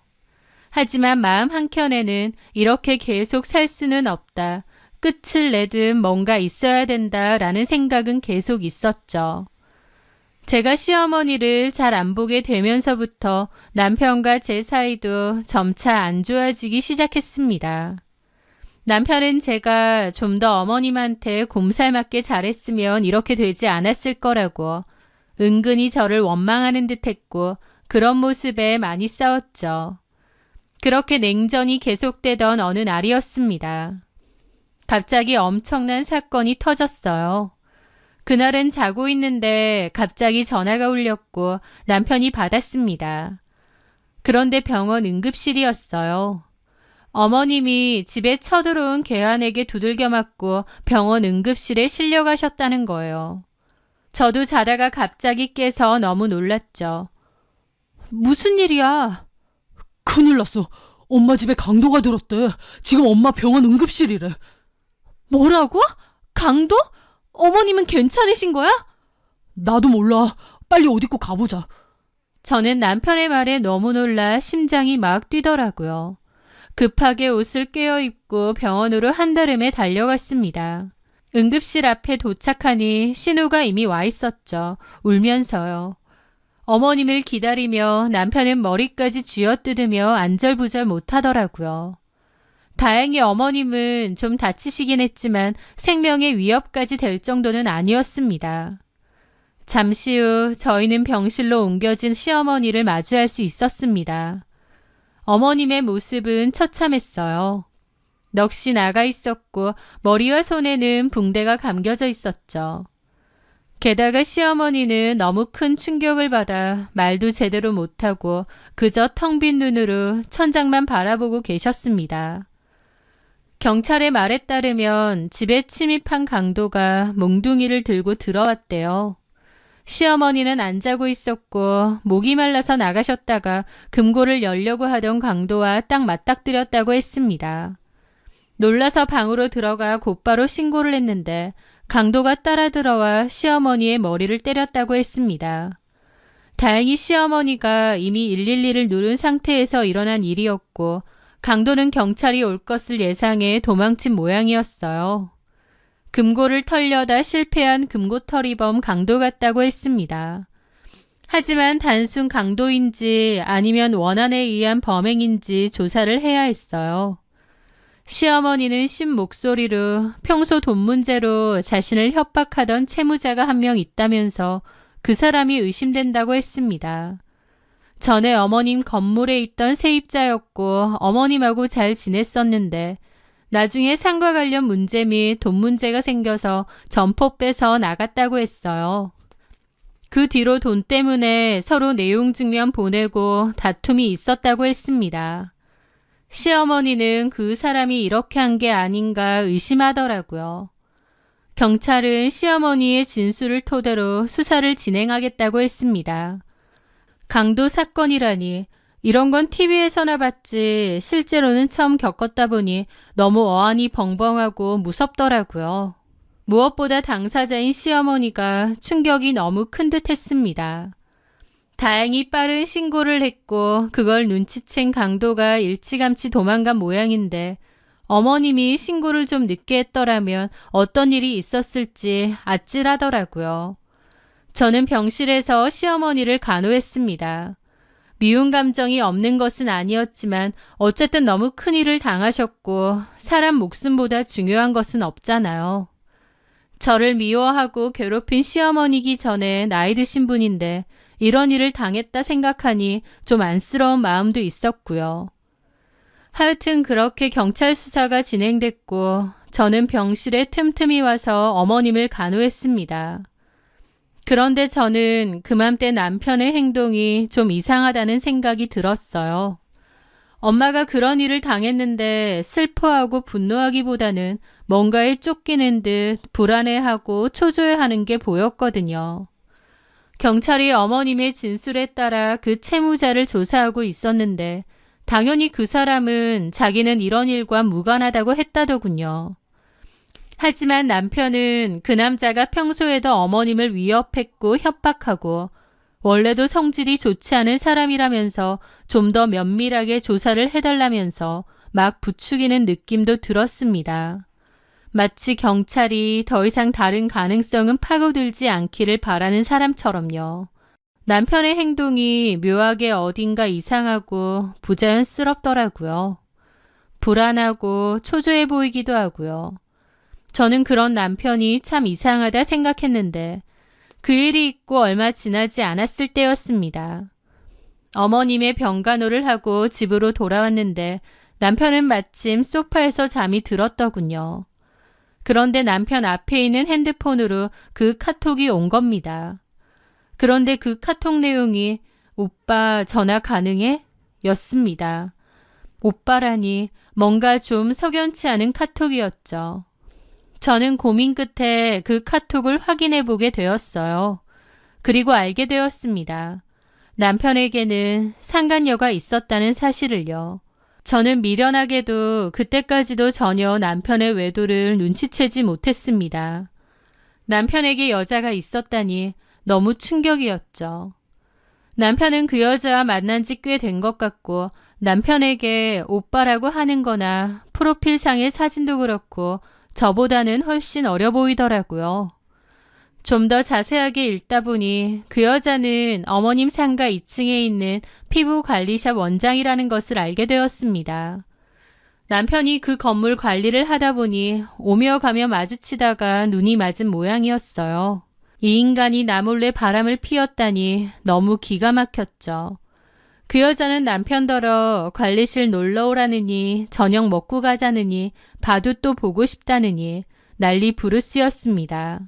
하지만 마음 한켠에는 이렇게 계속 살 수는 없다. 끝을 내든 뭔가 있어야 된다라는 생각은 계속 있었죠. 제가 시어머니를 잘 안 보게 되면서부터 남편과 제 사이도 점차 안 좋아지기 시작했습니다. 남편은 제가 좀 더 어머님한테 곰살맞게 잘했으면 이렇게 되지 않았을 거라고 은근히 저를 원망하는 듯 했고 그런 모습에 많이 싸웠죠. 그렇게 냉전이 계속되던 어느 날이었습니다. 갑자기 엄청난 사건이 터졌어요. 그날은 자고 있는데 갑자기 전화가 울렸고 남편이 받았습니다. 그런데 병원 응급실이었어요. 어머님이 집에 쳐들어온 괴한에게 두들겨 맞고 병원 응급실에 실려가셨다는 거예요. 저도 자다가 갑자기 깨서 너무 놀랐죠. 무슨 일이야? 큰일 났어. 엄마 집에 강도가 들었대. 지금 엄마 병원 응급실이래. 뭐라고? 강도? 어머님은 괜찮으신 거야? 나도 몰라. 빨리 어디 꼭 가보자. 저는 남편의 말에 너무 놀라 심장이 막 뛰더라고요. 급하게 옷을 꿰어입고 병원으로 한달음에 달려갔습니다. 응급실 앞에 도착하니 신우가 이미 와 있었죠. 울면서요. 어머님을 기다리며 남편은 머리까지 쥐어뜯으며 안절부절 못하더라고요. 다행히 어머님은 좀 다치시긴 했지만 생명의 위협까지 될 정도는 아니었습니다. 잠시 후 저희는 병실로 옮겨진 시어머니를 마주할 수 있었습니다. 어머님의 모습은 처참했어요. 넋이 나가 있었고 머리와 손에는 붕대가 감겨져 있었죠. 게다가 시어머니는 너무 큰 충격을 받아 말도 제대로 못하고 그저 텅 빈 눈으로 천장만 바라보고 계셨습니다. 경찰의 말에 따르면 집에 침입한 강도가 몽둥이를 들고 들어왔대요. 시어머니는 안 자고 있었고 목이 말라서 나가셨다가 금고를 열려고 하던 강도와 딱 맞닥뜨렸다고 했습니다. 놀라서 방으로 들어가 곧바로 신고를 했는데 강도가 따라 들어와 시어머니의 머리를 때렸다고 했습니다. 다행히 시어머니가 이미 112를 누른 상태에서 일어난 일이었고 강도는 경찰이 올 것을 예상해 도망친 모양이었어요. 금고를 털려다 실패한 금고털이범 강도 같다고 했습니다. 하지만 단순 강도인지 아니면 원한에 의한 범행인지 조사를 해야 했어요. 시어머니는 쉰 목소리로 평소 돈 문제로 자신을 협박하던 채무자가 한 명 있다면서 그 사람이 의심된다고 했습니다. 전에 어머님 건물에 있던 세입자였고 어머님하고 잘 지냈었는데 나중에 상과 관련 문제 및 돈 문제가 생겨서 점포 빼서 나갔다고 했어요. 그 뒤로 돈 때문에 서로 내용 증명 보내고 다툼이 있었다고 했습니다. 시어머니는 그 사람이 이렇게 한 게 아닌가 의심하더라고요. 경찰은 시어머니의 진술을 토대로 수사를 진행하겠다고 했습니다. 강도 사건이라니 이런 건 TV에서나 봤지 실제로는 처음 겪었다 보니 너무 어안이 벙벙하고 무섭더라고요. 무엇보다 당사자인 시어머니가 충격이 너무 큰 듯 했습니다. 다행히 빠른 신고를 했고 그걸 눈치챈 강도가 일찌감치 도망간 모양인데 어머님이 신고를 좀 늦게 했더라면 어떤 일이 있었을지 아찔하더라고요. 저는 병실에서 시어머니를 간호했습니다. 미운 감정이 없는 것은 아니었지만 어쨌든 너무 큰 일을 당하셨고 사람 목숨보다 중요한 것은 없잖아요. 저를 미워하고 괴롭힌 시어머니기 전에 나이 드신 분인데 이런 일을 당했다 생각하니 좀 안쓰러운 마음도 있었고요. 하여튼 그렇게 경찰 수사가 진행됐고 저는 병실에 틈틈이 와서 어머님을 간호했습니다. 그런데 저는 그맘때 남편의 행동이 좀 이상하다는 생각이 들었어요. 엄마가 그런 일을 당했는데 슬퍼하고 분노하기보다는 뭔가에 쫓기는 듯 불안해하고 초조해하는 게 보였거든요. 경찰이 어머님의 진술에 따라 그 채무자를 조사하고 있었는데 당연히 그 사람은 자기는 이런 일과 무관하다고 했다더군요. 하지만 남편은 그 남자가 평소에도 어머님을 위협했고 협박하고 원래도 성질이 좋지 않은 사람이라면서 좀 더 면밀하게 조사를 해달라면서 막 부추기는 느낌도 들었습니다. 마치 경찰이 더 이상 다른 가능성은 파고들지 않기를 바라는 사람처럼요. 남편의 행동이 묘하게 어딘가 이상하고 부자연스럽더라고요. 불안하고 초조해 보이기도 하고요. 저는 그런 남편이 참 이상하다 생각했는데 그 일이 있고 얼마 지나지 않았을 때였습니다. 어머님의 병간호를 하고 집으로 돌아왔는데 남편은 마침 소파에서 잠이 들었더군요. 그런데 남편 앞에 있는 핸드폰으로 그 카톡이 온 겁니다. 그런데 그 카톡 내용이 오빠 전화 가능해? 였습니다. 오빠라니 뭔가 좀 석연치 않은 카톡이었죠. 저는 고민 끝에 그 카톡을 확인해 보게 되었어요. 그리고 알게 되었습니다. 남편에게는 상간녀가 있었다는 사실을요. 저는 미련하게도 그때까지도 전혀 남편의 외도를 눈치채지 못했습니다. 남편에게 여자가 있었다니 너무 충격이었죠. 남편은 그 여자와 만난 지 꽤 된 것 같고 남편에게 오빠라고 하는 거나 프로필상의 사진도 그렇고 저보다는 훨씬 어려 보이더라고요. 좀 더 자세하게 읽다 보니 그 여자는 어머님 상가 2층에 있는 피부관리샵 원장이라는 것을 알게 되었습니다. 남편이 그 건물 관리를 하다 보니 오며 가며 마주치다가 눈이 맞은 모양이었어요. 이 인간이 나 몰래 바람을 피웠다니 너무 기가 막혔죠. 그 여자는 남편더러 관리실 놀러 오라느니 저녁 먹고 가자느니 봐도 또 보고 싶다느니 난리 부르스였습니다.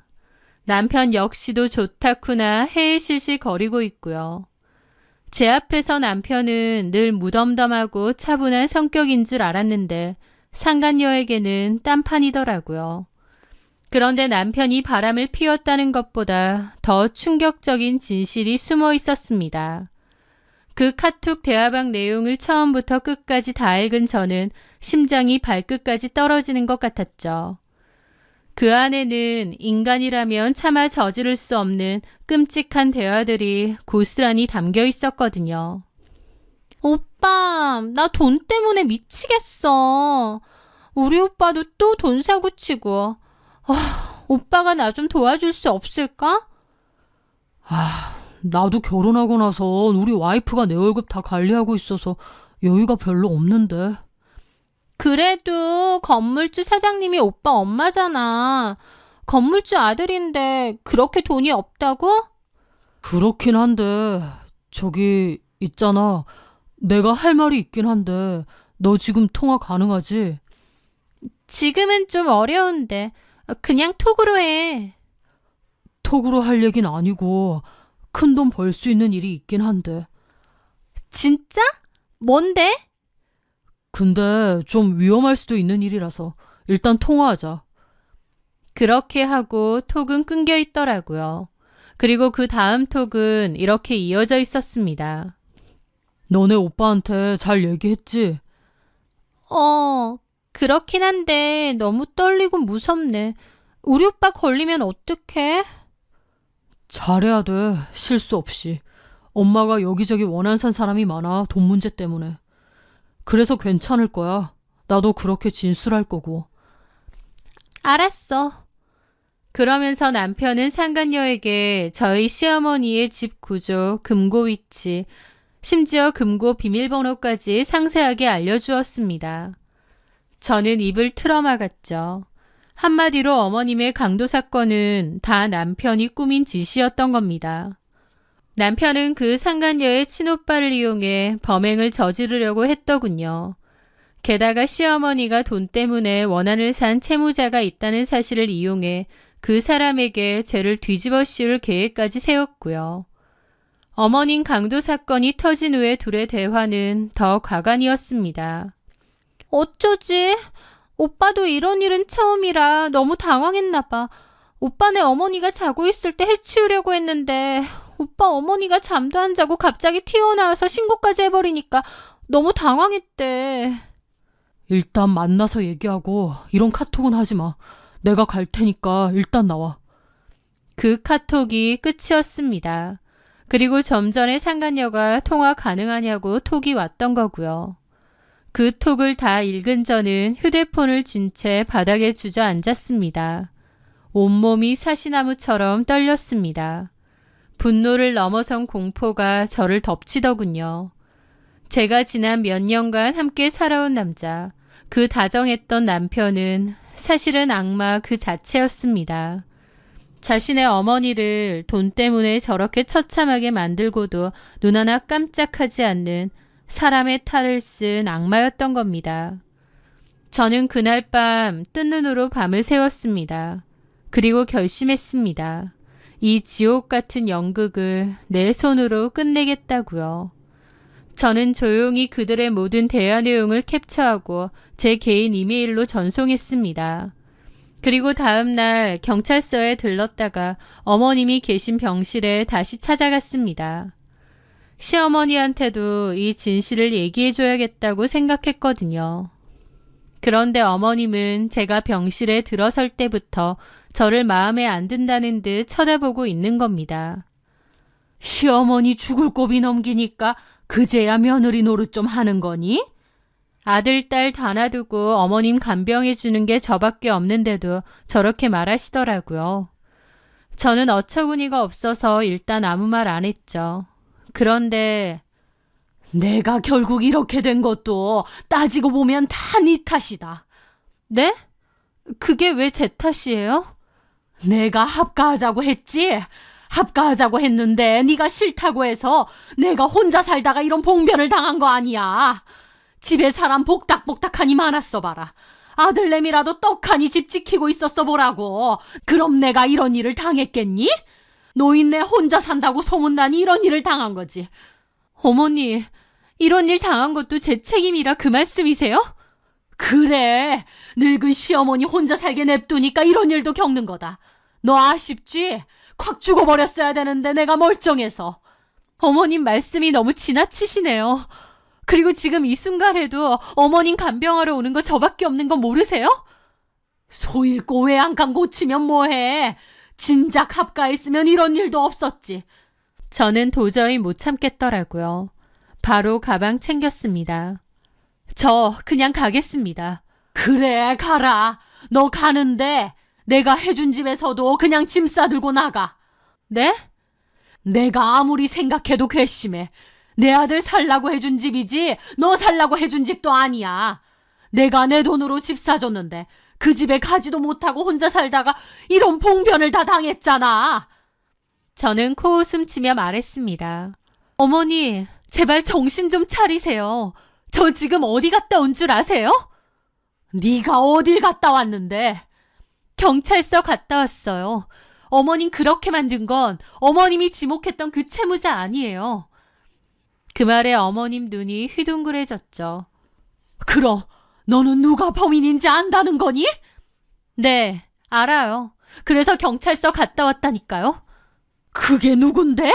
남편 역시도 좋다쿠나 헤헤실실 거리고 있고요. 제 앞에서 남편은 늘 무덤덤하고 차분한 성격인 줄 알았는데 상간녀에게는 딴판이더라고요. 그런데 남편이 바람을 피웠다는 것보다 더 충격적인 진실이 숨어 있었습니다. 그 카톡 대화방 내용을 처음부터 끝까지 다 읽은 저는 심장이 발끝까지 떨어지는 것 같았죠. 그 안에는 인간이라면 차마 저지를 수 없는 끔찍한 대화들이 고스란히 담겨 있었거든요. 오빠, 나 돈 때문에 미치겠어. 우리 오빠도 또 돈 사고 치고. 오빠가 나 좀 도와줄 수 없을까? 나도 결혼하고 나서 우리 와이프가 내 월급 다 관리하고 있어서 여유가 별로 없는데. 그래도 건물주 사장님이 오빠 엄마잖아. 건물주 아들인데 그렇게 돈이 없다고? 그렇긴 한데 저기 있잖아. 내가 할 말이 있긴 한데 너 지금 통화 가능하지? 지금은 좀 어려운데 그냥 톡으로 해. 톡으로 할 얘긴 아니고 큰 돈 벌 수 있는 일이 있긴 한데. 진짜? 뭔데? 근데 좀 위험할 수도 있는 일이라서 일단 통화하자. 그렇게 하고 톡은 끊겨 있더라고요. 그리고 그 다음 톡은 이렇게 이어져 있었습니다. 너네 오빠한테 잘 얘기했지? 그렇긴 한데 너무 떨리고 무섭네. 우리 오빠 걸리면 어떡해? 잘해야 돼. 실수 없이. 엄마가 여기저기 원한 산 사람이 많아. 돈 문제 때문에. 그래서 괜찮을 거야. 나도 그렇게 진술할 거고. 알았어. 그러면서 남편은 상간녀에게 저희 시어머니의 집 구조, 금고 위치, 심지어 금고 비밀번호까지 상세하게 알려주었습니다. 저는 입을 틀어막았죠. 한마디로 어머님의 강도 사건은 다 남편이 꾸민 짓이었던 겁니다. 남편은 그 상간녀의 친오빠를 이용해 범행을 저지르려고 했더군요. 게다가 시어머니가 돈 때문에 원한을 산 채무자가 있다는 사실을 이용해 그 사람에게 죄를 뒤집어 씌울 계획까지 세웠고요. 어머님 강도 사건이 터진 후에 둘의 대화는 더 과간이었습니다. 어쩌지? 오빠도 이런 일은 처음이라 너무 당황했나 봐. 오빠네 어머니가 자고 있을 때 해치우려고 했는데 오빠 어머니가 잠도 안 자고 갑자기 튀어나와서 신고까지 해버리니까 너무 당황했대. 일단 만나서 얘기하고 이런 카톡은 하지 마. 내가 갈 테니까 일단 나와. 그 카톡이 끝이었습니다. 그리고 좀 전에 상간녀가 통화 가능하냐고 톡이 왔던 거고요. 그 톡을 다 읽은 저는 휴대폰을 쥔 채 바닥에 주저앉았습니다. 온몸이 사시나무처럼 떨렸습니다. 분노를 넘어선 공포가 저를 덮치더군요. 제가 지난 몇 년간 함께 살아온 남자, 그 다정했던 남편은 사실은 악마 그 자체였습니다. 자신의 어머니를 돈 때문에 저렇게 처참하게 만들고도 눈 하나 깜짝하지 않는 사람의 탈을 쓴 악마였던 겁니다. 저는 그날 밤 뜬 눈으로 밤을 새웠습니다. 그리고 결심했습니다. 이 지옥 같은 연극을 내 손으로 끝내겠다고요. 저는 조용히 그들의 모든 대화 내용을 캡처하고 제 개인 이메일로 전송했습니다. 그리고 다음 날 경찰서에 들렀다가 어머님이 계신 병실에 다시 찾아갔습니다. 시어머니한테도 이 진실을 얘기해줘야겠다고 생각했거든요. 그런데 어머님은 제가 병실에 들어설 때부터 저를 마음에 안 든다는 듯 쳐다보고 있는 겁니다. 시어머니 죽을 고비 넘기니까 그제야 며느리 노릇 좀 하는 거니? 아들, 딸 다 놔두고 어머님 간병해 주는 게 저밖에 없는데도 저렇게 말하시더라고요. 저는 어처구니가 없어서 일단 아무 말 안 했죠. 그런데 내가 결국 이렇게 된 것도 따지고 보면 다 네 탓이다. 네? 그게 왜 제 탓이에요? 내가 합가하자고 했지? 합가하자고 했는데 네가 싫다고 해서 내가 혼자 살다가 이런 봉변을 당한 거 아니야. 집에 사람 복닥복닥하니 많았어 봐라. 아들내미라도 떡하니 집 지키고 있었어 보라고. 그럼 내가 이런 일을 당했겠니? 노인네 혼자 산다고 소문나니 이런 일을 당한 거지. 어머니, 이런 일 당한 것도 제 책임이라 그 말씀이세요? 그래, 늙은 시어머니 혼자 살게 냅두니까 이런 일도 겪는 거다. 너 아쉽지? 콱 죽어버렸어야 되는데 내가 멀쩡해서. 어머님 말씀이 너무 지나치시네요. 그리고 지금 이 순간에도 어머님 간병하러 오는 거 저밖에 없는 건 모르세요? 소 잃고 외양간 고치면 뭐해. 진작 합가했으면 이런 일도 없었지. 저는 도저히 못 참겠더라고요. 바로 가방 챙겼습니다. 저 그냥 가겠습니다. 그래, 가라. 너 가는데 내가 해준 집에서도 그냥 짐 싸들고 나가. 네? 내가 아무리 생각해도 괘씸해. 내 아들 살라고 해준 집이지 너 살라고 해준 집도 아니야. 내가 내 돈으로 집 사줬는데 그 집에 가지도 못하고 혼자 살다가 이런 봉변을 다 당했잖아. 저는 코웃음 치며 말했습니다. 어머니, 제발 정신 좀 차리세요. 저 지금 어디 갔다 온 줄 아세요? 네가 어딜 갔다 왔는데? 경찰서 갔다 왔어요. 어머님 그렇게 만든 건 어머님이 지목했던 그 채무자 아니에요. 그 말에 어머님 눈이 휘둥그레졌죠. 그럼 너는 누가 범인인지 안다는 거니? 네, 알아요. 그래서 경찰서 갔다 왔다니까요. 그게 누군데?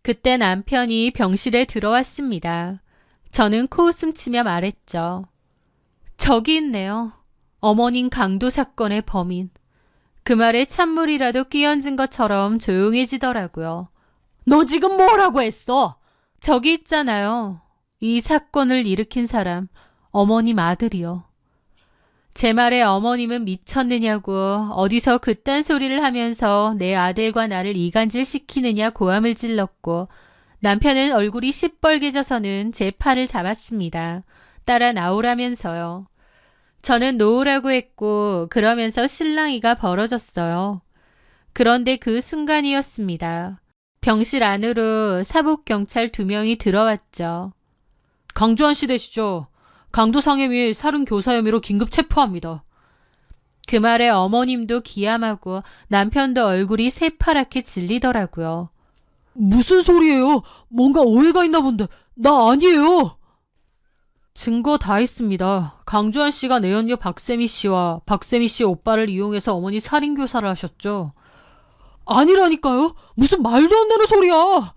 그때 남편이 병실에 들어왔습니다. 저는 코웃음 치며 말했죠. 저기 있네요. 어머님 강도 사건의 범인. 그 말에 찬물이라도 끼얹은 것처럼 조용해지더라고요. 너 지금 뭐라고 했어? 저기 있잖아요. 이 사건을 일으킨 사람, 어머님 아들이요. 제 말에 어머님은 미쳤느냐고 어디서 그딴 소리를 하면서 내 아들과 나를 이간질시키느냐 고함을 질렀고 남편은 얼굴이 시뻘개져서는 제 팔을 잡았습니다. 따라 나오라면서요. 저는 놓으라고 했고 그러면서 실랑이가 벌어졌어요. 그런데 그 순간이었습니다. 병실 안으로 사복경찰 2명이 들어왔죠. 강주환 씨 되시죠? 강도상해 및 살인 교사 혐의로 긴급 체포합니다. 그 말에 어머님도 기함하고 남편도 얼굴이 새파랗게 질리더라고요. 무슨 소리예요? 뭔가 오해가 있나 본데. 나 아니에요. 증거 다 있습니다. 강주환 씨가 내연녀 박세미 씨와 박세미 씨의 오빠를 이용해서 어머니 살인교사를 하셨죠. 아니라니까요. 무슨 말도 안 되는 소리야.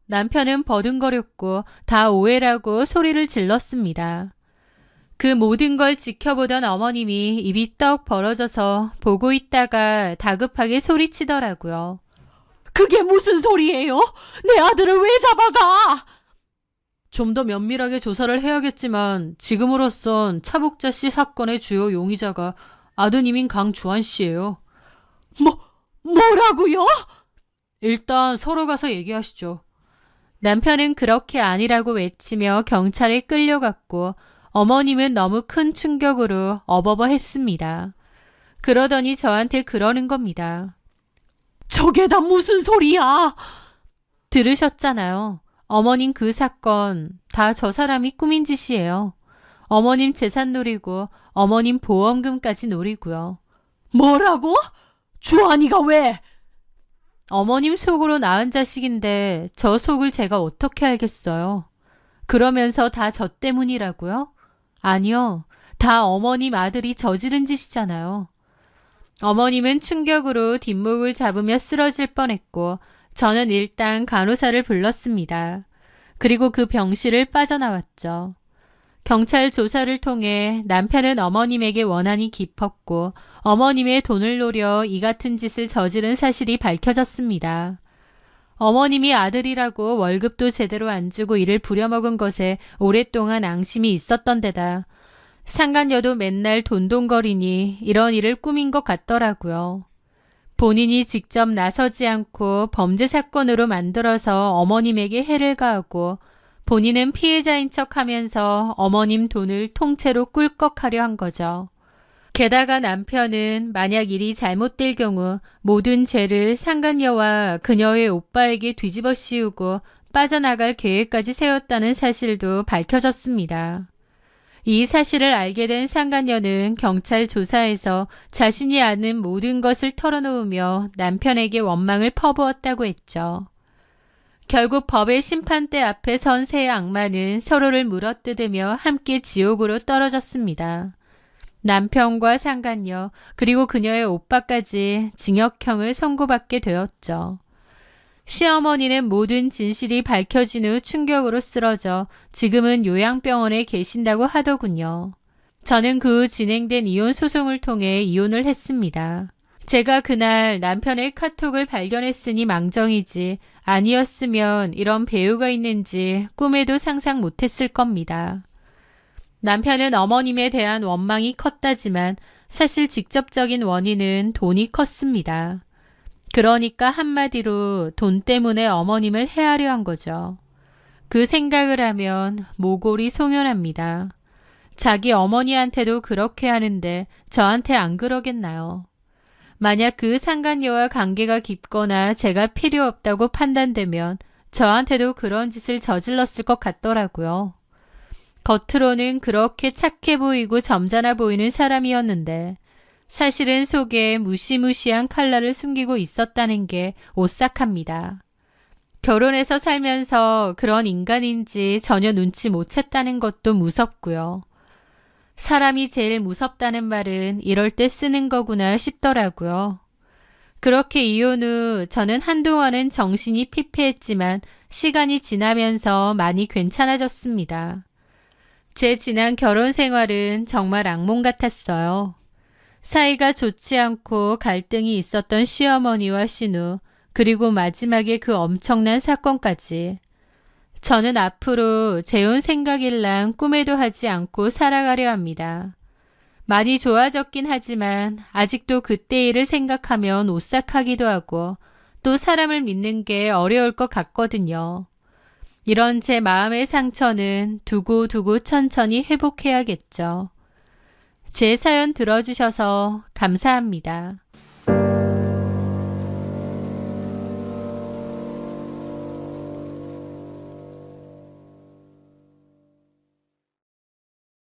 남편은 버둥거렸고 다 오해라고 소리를 질렀습니다. 그 모든 걸 지켜보던 어머님이 입이 떡 벌어져서 보고 있다가 다급하게 소리치더라고요. 그게 무슨 소리예요? 내 아들을 왜 잡아가? 좀 더 면밀하게 조사를 해야겠지만 지금으로선 차복자 씨 사건의 주요 용의자가 아드님인 강주환 씨예요. 뭐라고요? 일단 서로 가서 얘기하시죠. 남편은 그렇게 아니라고 외치며 경찰에 끌려갔고 어머님은 너무 큰 충격으로 어버버했습니다. 그러더니 저한테 그러는 겁니다. 저게 다 무슨 소리야? 들으셨잖아요. 어머님 그 사건 다 저 사람이 꾸민 짓이에요. 어머님 재산 노리고 어머님 보험금까지 노리고요. 뭐라고? 주환이가 왜? 어머님 속으로 낳은 자식인데 저 속을 제가 어떻게 알겠어요. 그러면서 다 저 때문이라고요? 아니요. 다 어머님 아들이 저지른 짓이잖아요. 어머님은 충격으로 뒷목을 잡으며 쓰러질 뻔했고 저는 일단 간호사를 불렀습니다. 그리고 그 병실을 빠져나왔죠. 경찰 조사를 통해 남편은 어머님에게 원한이 깊었고 어머님의 돈을 노려 이 같은 짓을 저지른 사실이 밝혀졌습니다. 어머님이 아들이라고 월급도 제대로 안 주고 일을 부려먹은 것에 오랫동안 앙심이 있었던 데다 상간녀도 맨날 돈돈거리니 이런 일을 꾸민 것 같더라고요. 본인이 직접 나서지 않고 범죄 사건으로 만들어서 어머님에게 해를 가하고 본인은 피해자인 척하면서 어머님 돈을 통째로 꿀꺽하려 한 거죠. 게다가 남편은 만약 일이 잘못될 경우 모든 죄를 상간녀와 그녀의 오빠에게 뒤집어 씌우고 빠져나갈 계획까지 세웠다는 사실도 밝혀졌습니다. 이 사실을 알게 된 상간녀는 경찰 조사에서 자신이 아는 모든 것을 털어놓으며 남편에게 원망을 퍼부었다고 했죠. 결국 법의 심판대 앞에 선 세 악마는 서로를 물어뜯으며 함께 지옥으로 떨어졌습니다. 남편과 상간녀 그리고 그녀의 오빠까지 징역형을 선고받게 되었죠. 시어머니는 모든 진실이 밝혀진 후 충격으로 쓰러져 지금은 요양병원에 계신다고 하더군요. 저는 그 후 진행된 이혼 소송을 통해 이혼을 했습니다. 제가 그날 남편의 카톡을 발견했으니 망정이지 아니었으면 이런 배우가 있는지 꿈에도 상상 못했을 겁니다. 남편은 어머님에 대한 원망이 컸다지만 사실 직접적인 원인은 돈이 컸습니다. 그러니까 한마디로 돈 때문에 어머님을 해하려 한 거죠. 그 생각을 하면 모골이 송연합니다. 자기 어머니한테도 그렇게 하는데 저한테 안 그러겠나요? 만약 그 상간녀와 관계가 깊거나 제가 필요 없다고 판단되면 저한테도 그런 짓을 저질렀을 것 같더라고요. 겉으로는 그렇게 착해 보이고 점잖아 보이는 사람이었는데 사실은 속에 무시무시한 칼날을 숨기고 있었다는 게 오싹합니다. 결혼해서 살면서 그런 인간인지 전혀 눈치 못 챘다는 것도 무섭고요. 사람이 제일 무섭다는 말은 이럴 때 쓰는 거구나 싶더라고요. 그렇게 이혼 후 저는 한동안은 정신이 피폐했지만 시간이 지나면서 많이 괜찮아졌습니다. 제 지난 결혼 생활은 정말 악몽 같았어요. 사이가 좋지 않고 갈등이 있었던 시어머니와 신우, 그리고 마지막에 그 엄청난 사건까지. 저는 앞으로 재혼 생각일랑 꿈에도 하지 않고 살아가려 합니다. 많이 좋아졌긴 하지만 아직도 그때 일을 생각하면 오싹하기도 하고 또 사람을 믿는 게 어려울 것 같거든요. 이런 제 마음의 상처는 두고두고 천천히 회복해야겠죠. 제 사연 들어주셔서 감사합니다.